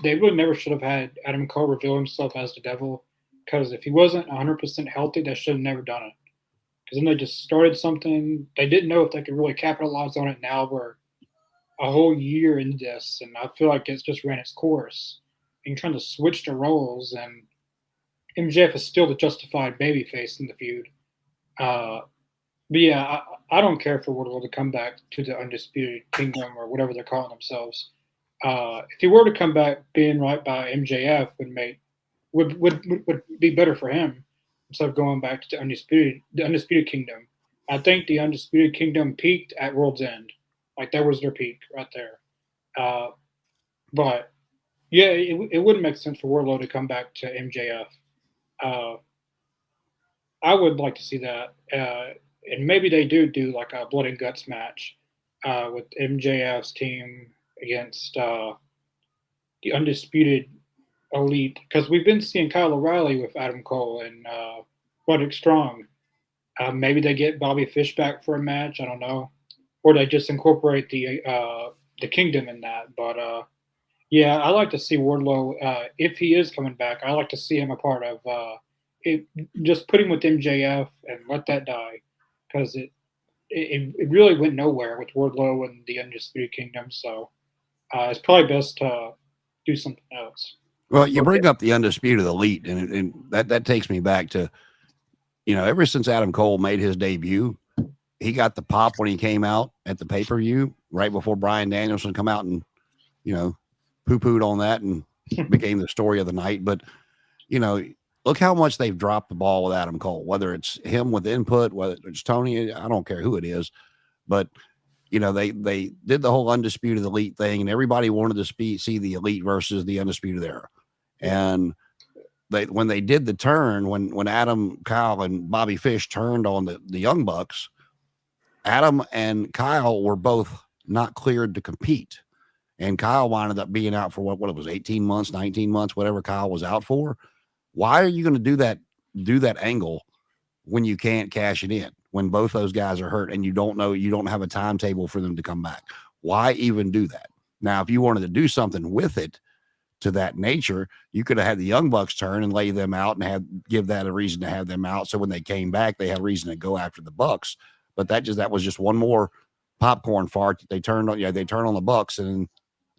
really never should have had Adam Cole reveal himself as the devil, because if he wasn't 100% healthy, they should have never done it. Because then they just started something. They didn't know if they could really capitalize on it. Now we're a whole year into this, and I feel like it's just ran its course. And you're trying to switch the roles, and MJF is still the justified babyface in the feud. But yeah, I don't care for Wardlow to come back to the Undisputed Kingdom or whatever they're calling themselves. If he were to come back being right by MJF would be better for him instead of going back to the Undisputed Kingdom. I think the Undisputed Kingdom peaked at World's End. Like that was their peak right there. But yeah, it wouldn't make sense for Wardlow to come back to MJF. I would like to see that. And maybe they do like a Blood and Guts match with MJF's team against the Undisputed Elite, because we've been seeing Kyle O'Reilly with Adam Cole and Roderick Strong. Maybe they get Bobby Fish back for a match. I don't know, or they just incorporate the Kingdom in that. But yeah, I like to see Wardlow if he is coming back. I like to see him a part of just put him with MJF and let that die, because it really went nowhere with Wardlow and the Undisputed Kingdom. So it's probably best to do something else. Well, you bring up the Undisputed Elite, and that takes me back to, ever since Adam Cole made his debut, he got the pop when he came out at the pay-per-view right before Bryan Danielson come out and, poo-pooed on that and became the story of the night. But, look how much they've dropped the ball with Adam Cole, whether it's him with input, whether it's Tony, I don't care who it is. But, they did the whole Undisputed Elite thing, and everybody wanted to see the Elite versus the Undisputed Era. And when they did the turn, when Adam, Kyle, and Bobby Fish turned on the Young Bucks, Adam and Kyle were both not cleared to compete. And Kyle wound up being out for what it was, 18 months, 19 months, whatever Kyle was out for. Why are you going to do that angle when you can't cash it in, when both those guys are hurt and you don't have a timetable for them to come back? Why even do that? Now, if you wanted to do something with it to that nature, you could have had the Young Bucks turn and lay them out and give that a reason to have them out. So when they came back, they had a reason to go after the Bucks. But that was just one more popcorn fart that they turned on. They turned on the Bucks and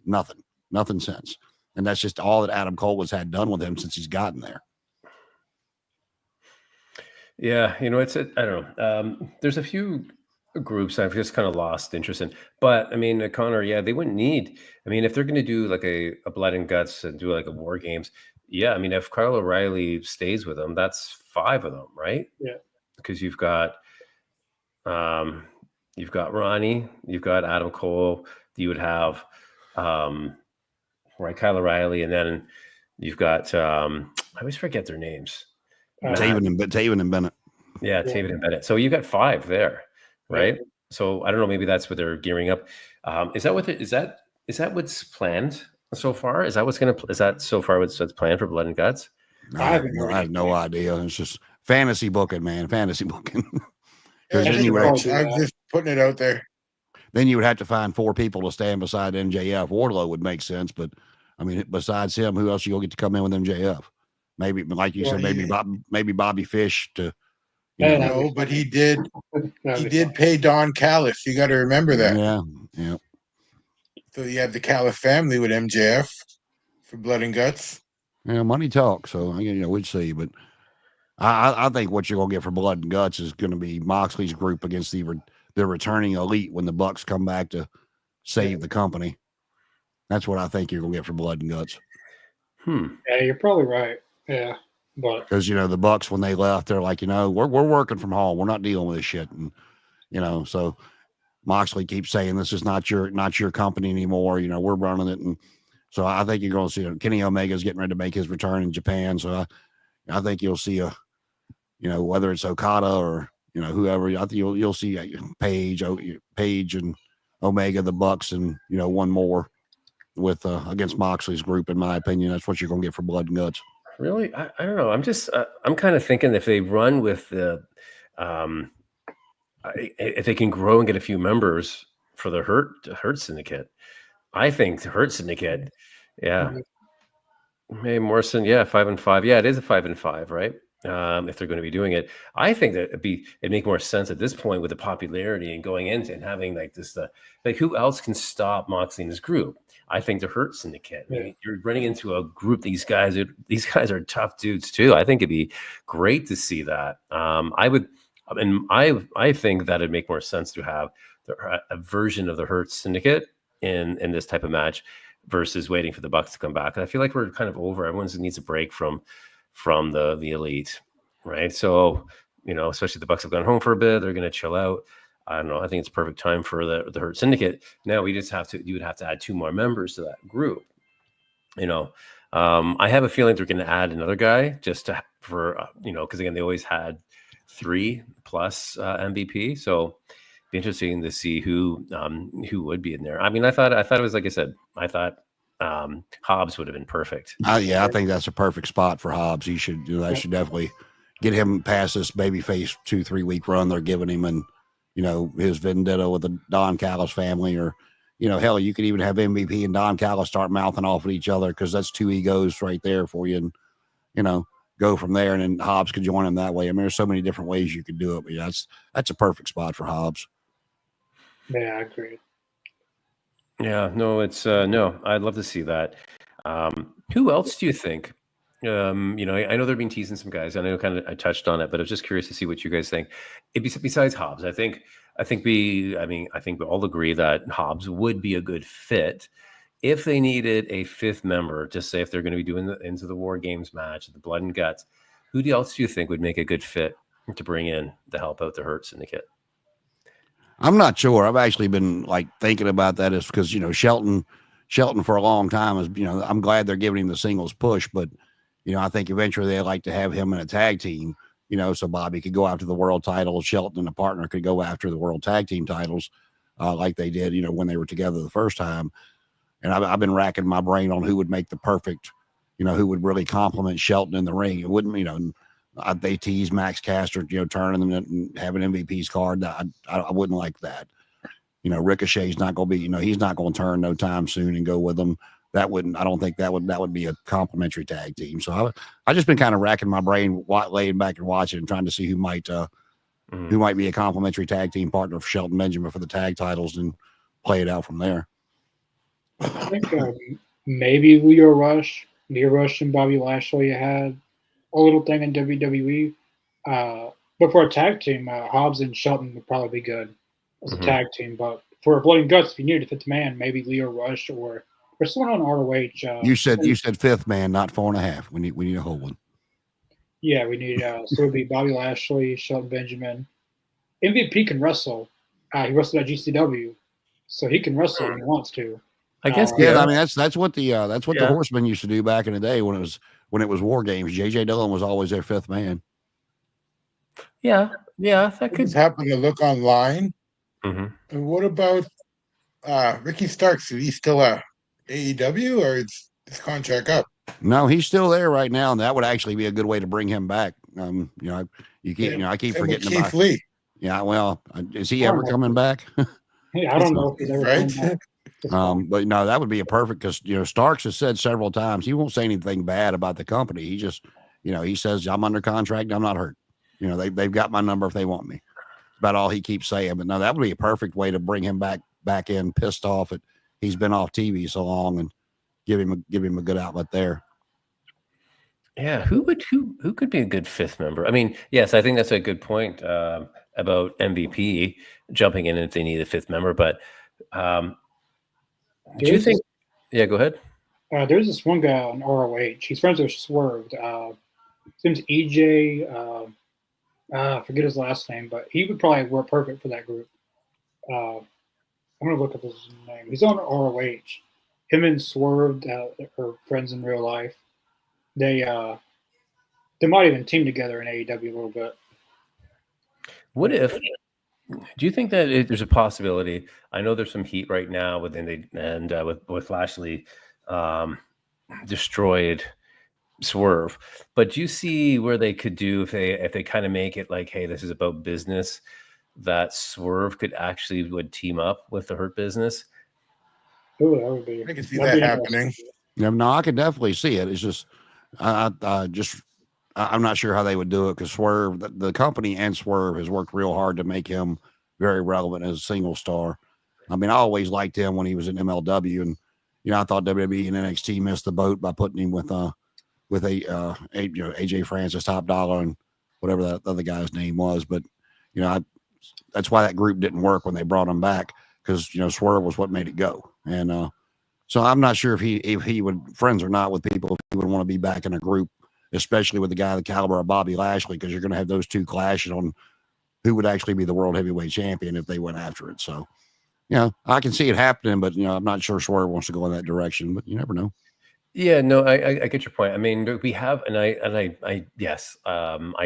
nothing since. And that's just all that Adam Cole has had done with him since he's gotten there. Yeah. I don't know. There's a few groups I've just kind of lost interest in, but I mean, Connor, they wouldn't need, if they're going to do like a blood and guts and do like a war games. Yeah. If Kyle O'Reilly stays with them, that's 5 of them, right? Yeah. Because you've got Ronnie, you've got Adam Cole, you would have, right, Kyle O'Reilly, and then you've got, I always forget their names. Taven and Bennett. Yeah, Taven and Bennett. So you've got 5 there, right? Yeah. So I don't know, maybe that's what they're gearing up. Is that what's planned so far? Is that so far what's planned for Blood and Guts? I have no idea. It's just fantasy booking, man. Fantasy booking. I'm just putting it out there. Then you would have to find 4 people to stand beside MJF. Wardlow would make sense, but besides him, who else you gonna get to come in with MJF? Maybe, like you said, maybe Bobby Fish to. No, but he did pay Don Callis. You got to remember that. Yeah. So you have the Callis family with MJF for Blood and Guts. Yeah, money talks. So we'd see, but I think what you're gonna get for Blood and Guts is going to be Moxley's group against the returning Elite when the Bucks come back to save the company. That's what I think you're gonna get for Blood and Guts. Yeah, you're probably right. Yeah, but because the Bucks, when they left, they're like, we're working from home, we're not dealing with this shit, and so Moxley keeps saying this is not your company anymore. We're running it, and so I think you're going to see Kenny Omega's getting ready to make his return in Japan. So I think you'll see whether it's Okada or whoever. I think you'll see Page and Omega, the Bucks, and one more with against Moxley's group. In my opinion, that's what you're going to get for Blood and Guts. Really, I don't know. I'm just I'm kind of thinking if they run with the if they can grow and get a few members for the Hurt Syndicate, I think the Hurt Syndicate, May Morrison, 5-5, it is a 5-5, right? If they're going to be doing it, I think that it'd make more sense at this point with the popularity and going into and having like this, who else can stop Moxley and his group? I think the Hurt Syndicate. You're running into a group. These guys are tough dudes too. I think it'd be great to see that. I think that it'd make more sense to have a version of the Hurt Syndicate in this type of match versus waiting for the Bucks to come back. And I feel like we're kind of over. Everyone needs a break from the Elite, right? So, especially the Bucks have gone home for a bit. They're going to chill out. I don't know. I think it's perfect time for the Hurt Syndicate. Now you would have to add 2 more members to that group. I have a feeling they're going to add another guy just because again, they always had 3+ MVP. So be interesting to see who would be in there. I thought it was, like I said, Hobbs would have been perfect. I think that's a perfect spot for Hobbs. He should, I should definitely get him past this babyface 2-3 week run they're giving him, and his vendetta with the Don Callis family, or hell, you could even have MVP and Don Callis start mouthing off at each other, because that's 2 egos right there for you. And go from there, and then Hobbs could join him that way. I mean, there's so many different ways you could do it, but yeah, that's a perfect spot for Hobbs. Yeah, I agree. Yeah, no, it's no, I'd love to see that. Who else do you think? I know they've been teasing some guys. I know I touched on it, but I was just curious to see what you guys think. Besides Hobbs, I think we all agree that Hobbs would be a good fit. If they needed a fifth member, just say if they're going to be doing the Into the War Games match, the Blood and Guts, who else do you think would make a good fit to bring in to help out the Hurt Syndicate? I'm not sure. I've actually been thinking about that, is because Shelton for a long time is, I'm glad they're giving him the singles push, but I think eventually they'd like to have him in a tag team, so Bobby could go after the world title, Shelton and a partner could go after the world tag team titles, like they did, when they were together the first time. And I've been racking my brain on who would make the perfect, who would really complement Shelton in the ring. It wouldn't, they tease Max Caster, turning them and having MVP's card. I wouldn't like that. Ricochet's not going to be, he's not going to turn no time soon and go with them. I don't think that would be a complimentary tag team. So I just been kind of racking my brain, laying back and watching and trying to see who might be a complimentary tag team partner for Shelton Benjamin for the tag titles and play it out from there. I think maybe Leo Rush and Bobby Lashley had a little thing in WWE. But for a tag team, Hobbs and Shelton would probably be good as a tag team. But for Blood and Guts, if you needed a fifth man, maybe Leo Rush or someone on ROH. You said fifth man, not 4.5. We need a whole one. Yeah, we need so it would be Bobby Lashley, Shelton Benjamin. MVP can wrestle. He wrestled at GCW, so he can wrestle if he wants to. I guess. I mean, that's what the Horsemen used to do back in the day when it was War Games. JJ Dillon was always their fifth man. Yeah, that I could just happen to look online. Mm-hmm. And what about Ricky Starks? Is he still a AEW, or is his contract up? No, he's still there right now, and that would actually be a good way to bring him back. I keep forgetting Keith about Lee. Yeah, well, is he ever coming back? Yeah, I don't know if he's ever coming back. But no, that would be a perfect, because Starks has said several times he won't say anything bad about the company. He just, he says I'm under contract, I'm not hurt. They've got my number if they want me. About all he keeps saying. But no, that would be a perfect way to bring him back in, pissed off that he's been off TV so long, and give him a good outlet there. Yeah, who could be a good fifth member? I mean, yes, I think that's a good point about MVP jumping in if they need a fifth member. But do you think? Yeah, go ahead. There's this one guy on ROH. He's friends with Swerve. His name's EJ. I forget his last name, but he would probably work perfect for that group. I'm gonna look up his name. He's on ROH. Him and Swerve are friends in real life. They might even team together in AEW a little bit. What if? Do you think that there's a possibility? I know there's some heat right now with Lashley destroyed Swerve, but do you see where they could do if they kind of make it like, hey, this is about business, that Swerve would team up with the Hurt Business? Ooh, that would be. I can see that happening. Yeah, no, I could definitely see it. It's just, I'm not sure how they would do it, because Swerve, the company and Swerve has worked real hard to make him very relevant as a single star. I mean, I always liked him when he was in MLW, and I thought WWE and NXT missed the boat by putting him with AJ Francis, Top Dollar, and whatever that other guy's name was. But that's why that group didn't work when they brought him back, because Swerve was what made it go. And so I'm not sure if he would, friends or not with people, if he would want to be back in a group, especially with the guy the caliber of Bobby Lashley, because you're going to have those two clashes on who would actually be the world heavyweight champion if they went after it. So I can see it happening, but I'm not sure Swerve wants to go in that direction. But you never know. Yeah, no, I get your point. I mean, we have, I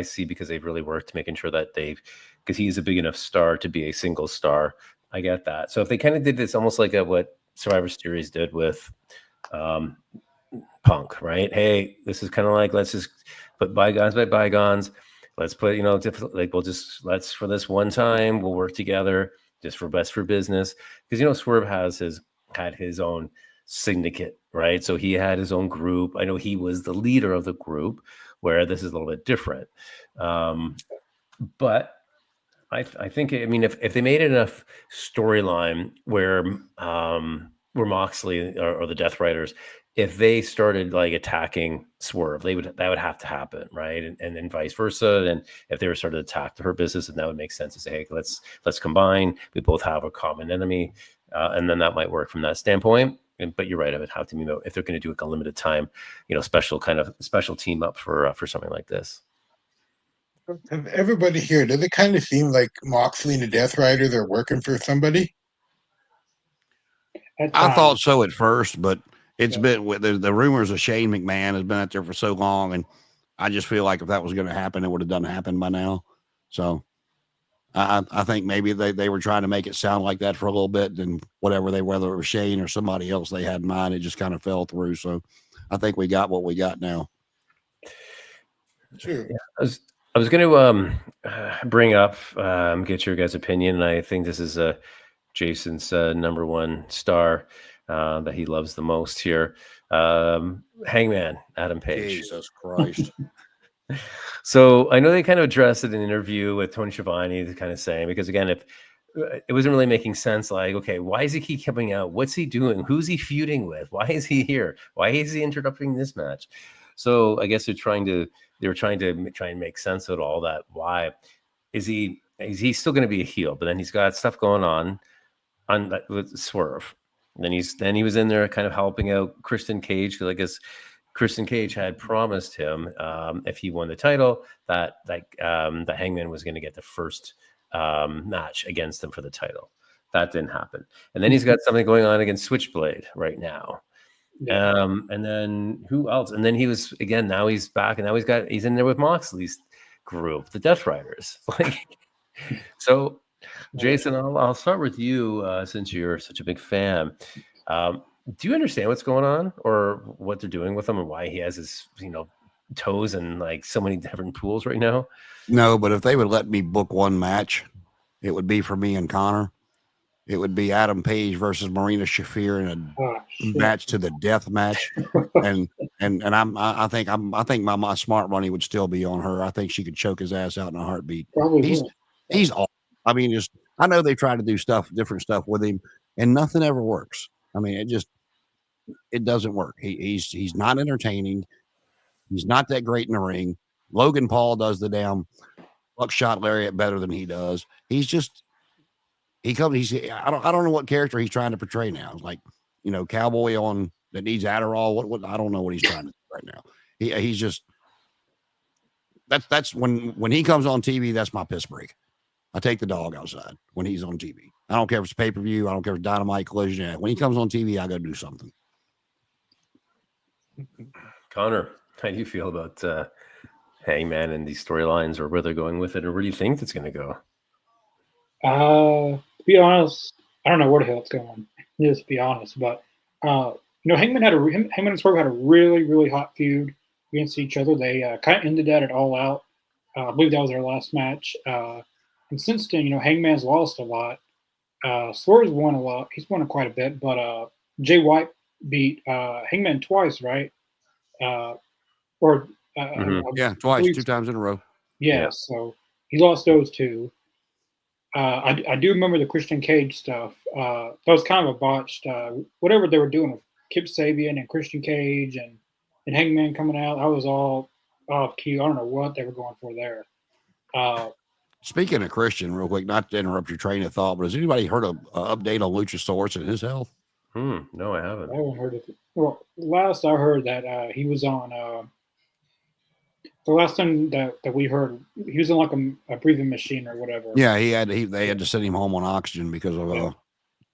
see, because they've really worked making sure that because he's a big enough star to be a single star. I get that. So if they kind of did this almost like what Survivor Series did with Punk, right? Hey, this is kind of like, let's just put bygones by bygones. Let's put, let's for this one time, we'll work together just for best for business. Because Swerve had his own syndicate, right? So he had his own group. I know he was the leader of the group, where this is a little bit different. But I think, I mean, if they made enough storyline where Moxley or the Death Riders, if they started like attacking Swerve, that would have to happen, right? And then vice versa. And if they were started to attack her business, then that would make sense to say, hey, let's combine. We both have a common enemy, and then that might work from that standpoint. But you're right, it would have to be, if they're going to do like a limited time, special team up for something like this. Everybody here, does it kind of seem like Moxley and the Death Riders are working for somebody? I thought so at first, but it's been with the rumors of Shane McMahon has been out there for so long, and I just feel like if that was going to happen, it would have done happen by now. So I think maybe they were trying to make it sound like that for a little bit, and whether it was Shane or somebody else they had in mind, it just kind of fell through. So I think we got what we got now. True. Yeah, I was going to bring up, get your guys' opinion, and I think this is Jason's number one star that he loves the most here. Hangman, Adam Page. Jesus Christ. So I know they kind of addressed it in an interview with Tony Schiavone, kind of saying, because again, if it wasn't really making sense, like, okay, why is he keep coming out? What's he doing? Who's he feuding with? Why is he here? Why is he interrupting this match? So I guess they were trying to try and make sense of all that. Why is he still going to be a heel? But then he's got stuff going on with Swerve. And then he was in there kind of helping out Christian Cage, because I guess Christian Cage had promised him if he won the title that Hangman was going to get the first match against him for the title. That didn't happen. And then he's got something going on against Switchblade right now. Yeah. And then who else? And then he was again. Now he's back, and now he's in there with Moxley's group, the Death Riders. So, Jason, I'll start with you since you're such a big fan. Do you understand what's going on, or what they're doing with him, and why he has his toes in like so many different pools right now? No, but if they would let me book one match, it would be for me and Connor. It would be Adam Page versus Marina Shafir in a match to the death match, and I think my smart money would still be on her. I think she could choke his ass out in a heartbeat. Probably he's awful. I mean, I know they try to do different stuff with him, and nothing ever works. I mean, it doesn't work. He's not entertaining. He's not that great in the ring. Logan Paul does the damn buckshot lariat better than he does. I don't know what character he's trying to portray now. It's like, cowboy that needs Adderall. What I don't know what he's trying to do right now. He's just that's when he comes on TV, that's my piss break. I take the dog outside when he's on TV. I don't care if it's pay-per-view. I don't care if it's Dynamite, Collision. When he comes on TV, I go do something. Connor, how do you feel about Hangman and these storylines, or where they're going with it, or where do you think it's going to go? To be honest, I don't know where the hell it's going. Just to be honest, but Hangman and Swerve had a really, really hot feud against each other. They kind of ended that at All Out. I believe that was their last match. And since then, Hangman's lost a lot. Swerve's won a lot. He's won quite a bit, but Jay White beat Hangman twice, right? Yeah, twice, 2 times in a row. Yeah, so he lost those two. I do remember the Christian Cage stuff. That was kind of a botched, whatever they were doing with Kip Sabian and Christian Cage and Hangman coming out. I was all off cue. I don't know what they were going for there. Speaking of Christian, real quick, not to interrupt your train of thought, but has anybody heard of update on Luchasaurus and his health? No, I haven't. I haven't heard of it. Well, last I heard that he was on. The last time that we heard, he was in like a breathing machine or whatever. Yeah, they had to send him home on oxygen because of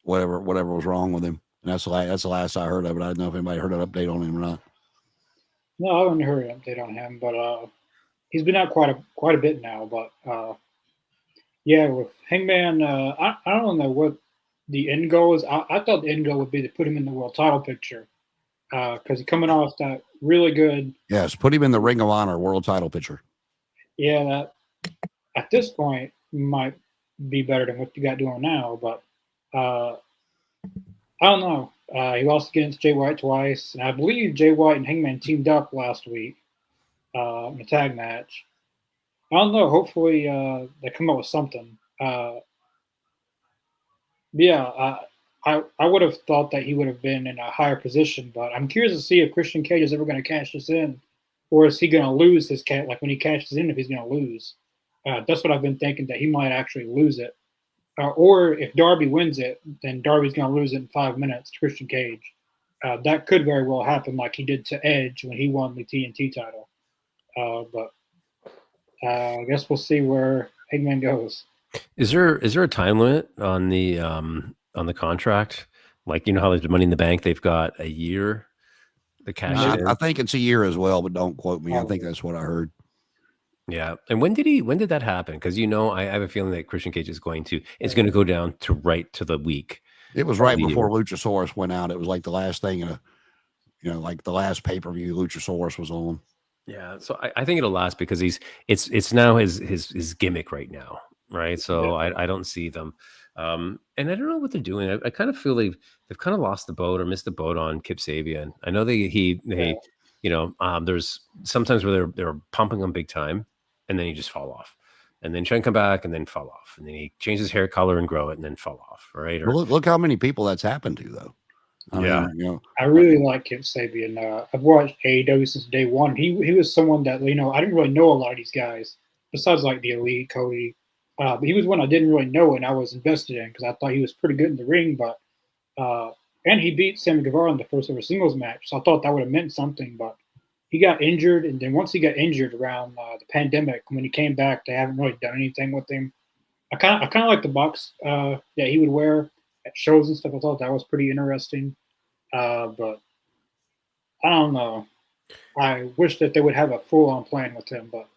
whatever was wrong with him. And that's the last I heard of it. I don't know if anybody heard an update on him or not. No, I haven't heard an update on him, but he's been out quite a bit now. But with Hangman, I don't know what the end goal is. I thought the end goal would be to put him in the world title picture because he's coming off that really good. Yes, put him in the Ring of Honor world title picture. Yeah, that at this point might be better than what you got doing now. But I don't know. He lost against Jay White twice, and I believe Jay White and Hangman teamed up last week in a tag match. I don't know. Hopefully, they come up with something. Yeah, I would have thought that he would have been in a higher position, but I'm curious to see if Christian Cage is ever going to cash this in, or is he going to lose his cat? Like when he cashes in, if he's going to lose, that's what I've been thinking, that he might actually lose it, or if Darby wins it, then Darby's going to lose it in 5 minutes to Christian Cage. That could very well happen, like he did to Edge when he won the TNT title. But I guess we'll see where Hangman goes. Is there a time limit on the contract? Like, you know how there's Money in the Bank, they've got a year to cash it in. I think it's a year as well, but don't quote me. I think that's what I heard. Yeah. And when did that happen? Because I have a feeling that Christian Cage is going to go down to right to the week. It was right before Luchasaurus went out. It was like the last thing in like the last pay-per-view Luchasaurus was on. Yeah. So I think it'll last because it's now his gimmick right now. Right. So yeah. I don't see them. And I don't know what they're doing. I kind of feel they've kind of lost the boat or missed the boat on Kip Sabian. I know there's sometimes where they're pumping him big time and then he just fall off, and then try and come back and then fall off, and then he changes his hair color and grow it and then fall off. Right. Well, look how many people that's happened to though. I mean, I really like Kip Sabian. I've watched AEW since day one. He was someone that, I didn't really know a lot of these guys besides like the Elite, Cody. But he was one I didn't really know and I was invested in because I thought he was pretty good in the ring. But and he beat Sammy Guevara in the first ever singles match, so I thought that would have meant something. But he got injured, and then once he got injured around the pandemic, when he came back, they haven't really done anything with him. I kind of like the box that he would wear at shows and stuff. I thought that was pretty interesting. But I don't know. I wish that they would have a full-on plan with him. But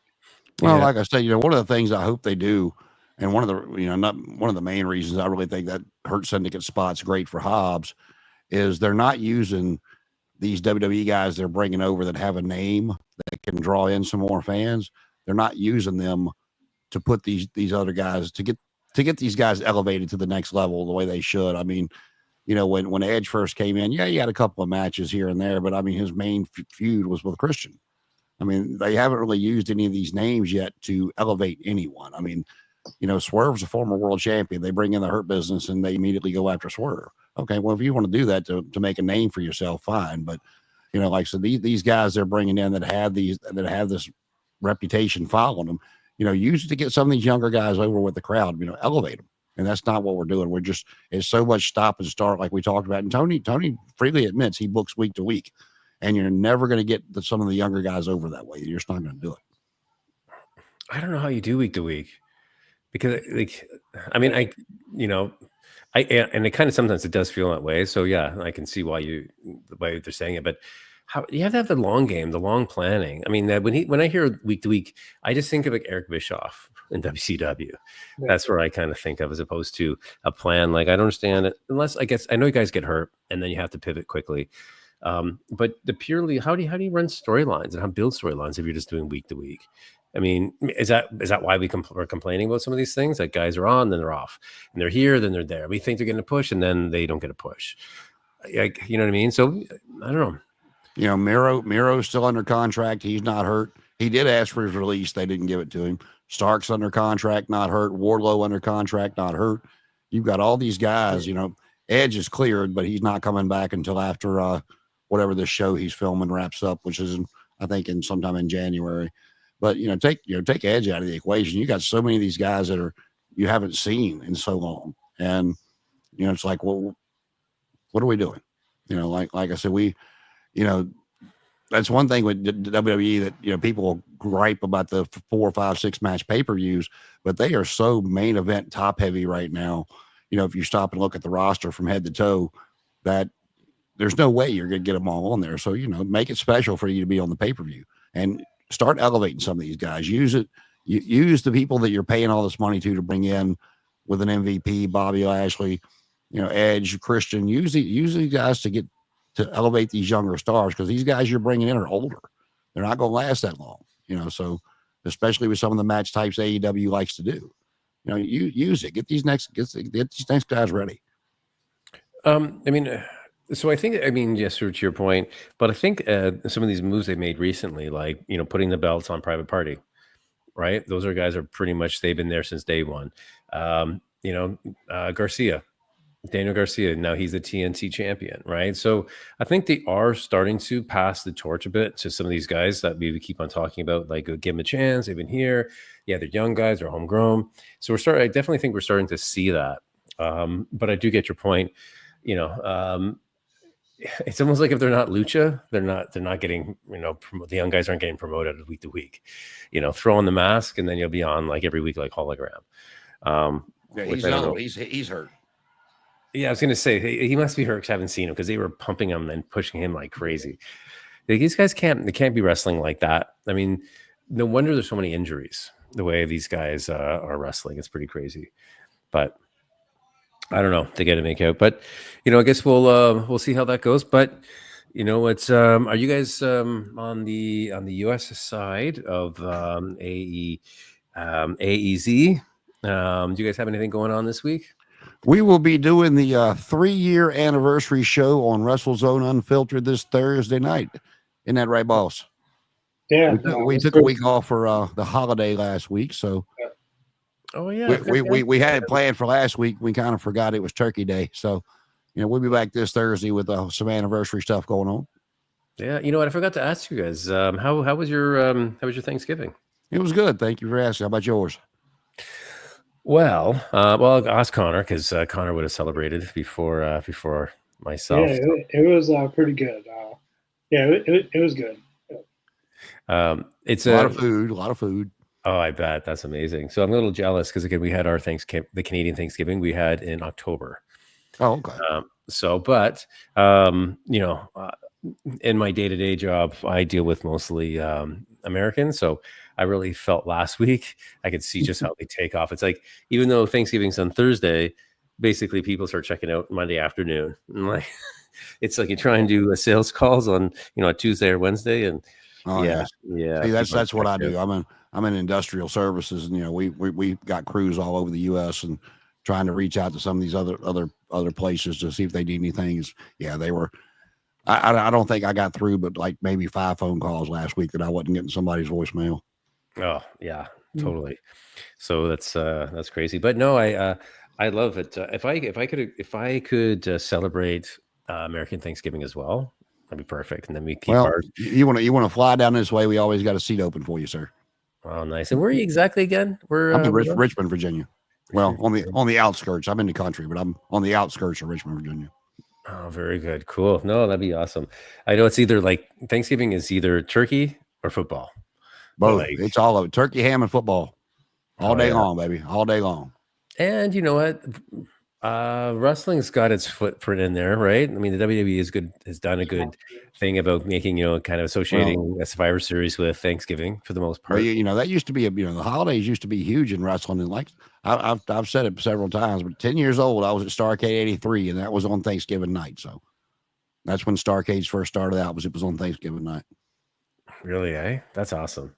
like I said, one of the things I hope they do. And one of the, not one of the main reasons I really think that Hurt Syndicate spot's great for Hobbs is they're not using these WWE guys they're bringing over that have a name that can draw in some more fans. They're not using them to put these other guys to get these guys elevated to the next level the way they should. I mean, when Edge first came in, he had a couple of matches here and there, but I mean, his main feud was with Christian. I mean, they haven't really used any of these names yet to elevate anyone. I mean, Swerve's a former world champion. They bring in the Hurt Business and they immediately go after Swerve. Okay, well, if you want to do that to make a name for yourself, fine. But these guys they're bringing in that have this reputation following them, use it to get some of these younger guys over with the crowd. Elevate them, and that's not what we're doing. It's so much stop and start like we talked about. And Tony freely admits he books week to week, and you're never going to get some of the younger guys over that way. You're just not going to do it. I don't know how you do week to week. Because and it kind of sometimes it does feel that way. So yeah, I can see the way they're saying it. But how you have to have the long game, the long planning. I mean, when I hear week to week, I just think of like Eric Bischoff in WCW. That's where I kind of think of, as opposed to a plan. Like, I don't understand it unless I know you guys get hurt and then you have to pivot quickly. But how do you run storylines and how build storylines if you're just doing week to week? I mean, is that why we're complaining about some of these things? Like, guys are on, then they're off, and they're here, then they're there. We think they're getting a push, and then they don't get a push. Like, you know what I mean? So I don't know. Miro's still under contract. He's not hurt. He did ask for his release. They didn't give it to him. Stark's under contract, not hurt. Wardlow under contract, not hurt. You've got all these guys. Edge is cleared, but he's not coming back until after whatever this show he's filming wraps up, which is I think sometime in January. But take Edge out of the equation. You got so many of these guys that you haven't seen in so long, and it's like, well, what are we doing? Like I said, that's one thing with WWE that people gripe about the 4, 5, 6 match pay-per-views, but they are so main event top heavy right now. If you stop and look at the roster from head to toe, that there's no way you're going to get them all on there. So make it special for you to be on the pay-per-view and start elevating some of these guys. Use the people that you're paying all this money to bring in with an MVP, Bobby Lashley, Edge, Christian. Use these guys to elevate these younger stars, because these guys you're bringing in are older. They're not going to last that long. So especially with some of the match types AEW likes to do. Use it. Get these next guys ready. I mean, so I think, I mean, yes, to your point, but I think some of these moves they made recently, like, putting the belts on Private Party, right? Those are guys are pretty much, they've been there since day one. Garcia, Daniel Garcia, now he's a TNT champion, right? So I think they are starting to pass the torch a bit to some of these guys that we keep on talking about, like give them a chance. They've been here. Yeah, they're young guys, they're homegrown. So I definitely think we're starting to see that. But I do get your point. It's almost like if they're not lucha, they're not getting, the young guys aren't getting promoted week to week. Throw on the mask and then you'll be on like every week, like hologram. He's old. He's hurt. Yeah, I was gonna say he must be hurt because I haven't seen him, because they were pumping him and pushing him like crazy. These guys can't be wrestling like that. I mean, no wonder there's so many injuries. The way these guys are wrestling, it's pretty crazy. But I don't know. They got to make out. But I guess we'll see how that goes. But it's are you guys on the US side of AEZ? Do you guys have anything going on this week? We will be doing the 3-year anniversary show on WrestleZone Unfiltered this Thursday night. Isn't that right, boss? Yeah. We took a week off for the holiday last week, so oh yeah, we had it planned for last week. We kind of forgot it was Turkey Day, so we'll be back this Thursday with some anniversary stuff going on. Yeah, you know what? I forgot to ask you guys. How was your Thanksgiving? It was good. Thank you for asking. How about yours? Well, I'll ask Connor, because Connor would have celebrated before myself. Yeah, it was pretty good. It was good. It's a lot of food. Oh, I bet. That's amazing. So I'm a little jealous because, again, we had our the Canadian Thanksgiving we had in October. Oh, okay. In my day-to-day job, I deal with mostly Americans. So I really felt last week, I could see just how they take off. It's like, even though Thanksgiving's on Thursday, basically people start checking out Monday afternoon. And like, it's like you try and do sales calls on, a Tuesday or Wednesday. And yeah. See, that's what I do. I'm in industrial services, and we got crews all over the U.S. and trying to reach out to some of these other places to see if they need anything. They were. I don't think I got through, but like maybe 5 phone calls last week that I wasn't getting somebody's voicemail. Oh yeah, totally. So that's crazy. But no, I love it. If I could celebrate American Thanksgiving as well, that'd be perfect. And then we keep you want to fly down this way? We always got a seat open for you, sir. Oh, nice. And where are you exactly again? I'm in Richmond, Virginia. Well, on the outskirts. I'm in the country, but I'm on the outskirts of Richmond, Virginia. Oh, very good. Cool. No, that'd be awesome. I know it's either like Thanksgiving is either turkey or football. Both. It's all of it. Turkey, ham, and football. All day long, baby. All day long. And you know what? Wrestling's got its footprint in there, right? I mean, the WWE has done a good thing about making, kind of associating a Survivor Series with Thanksgiving for the most part. That used to be the holidays used to be huge in wrestling. And like I've said it several times, but 10 years old, I was at Starrcade 83, and that was on Thanksgiving night. So that's when Starrcades first started out. It was on Thanksgiving night. Really, eh? That's awesome.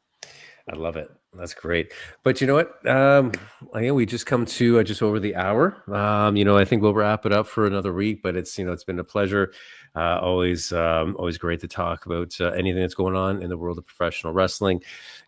I love it. That's great. But you know what? I think we just come to just over the hour. I think we'll wrap it up for another week, but it's been a pleasure. Always great to talk about anything that's going on in the world of professional wrestling.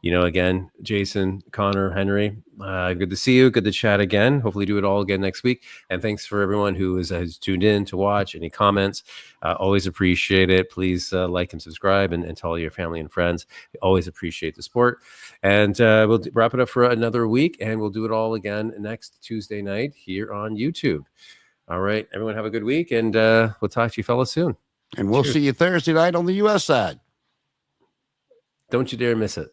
Again, Jason, Connor, Henry, good to see you. Good to chat again. Hopefully do it all again next week. And thanks for everyone who has tuned in to watch. Any comments, always appreciate it. Please like and subscribe and tell your family and friends. We always appreciate the support. And we'll wrap it up for another week, and we'll do it all again next Tuesday night here on YouTube. All right, everyone have a good week, and we'll talk to you fellas soon. And we'll see you Thursday night on the U.S. side. Don't you dare miss it.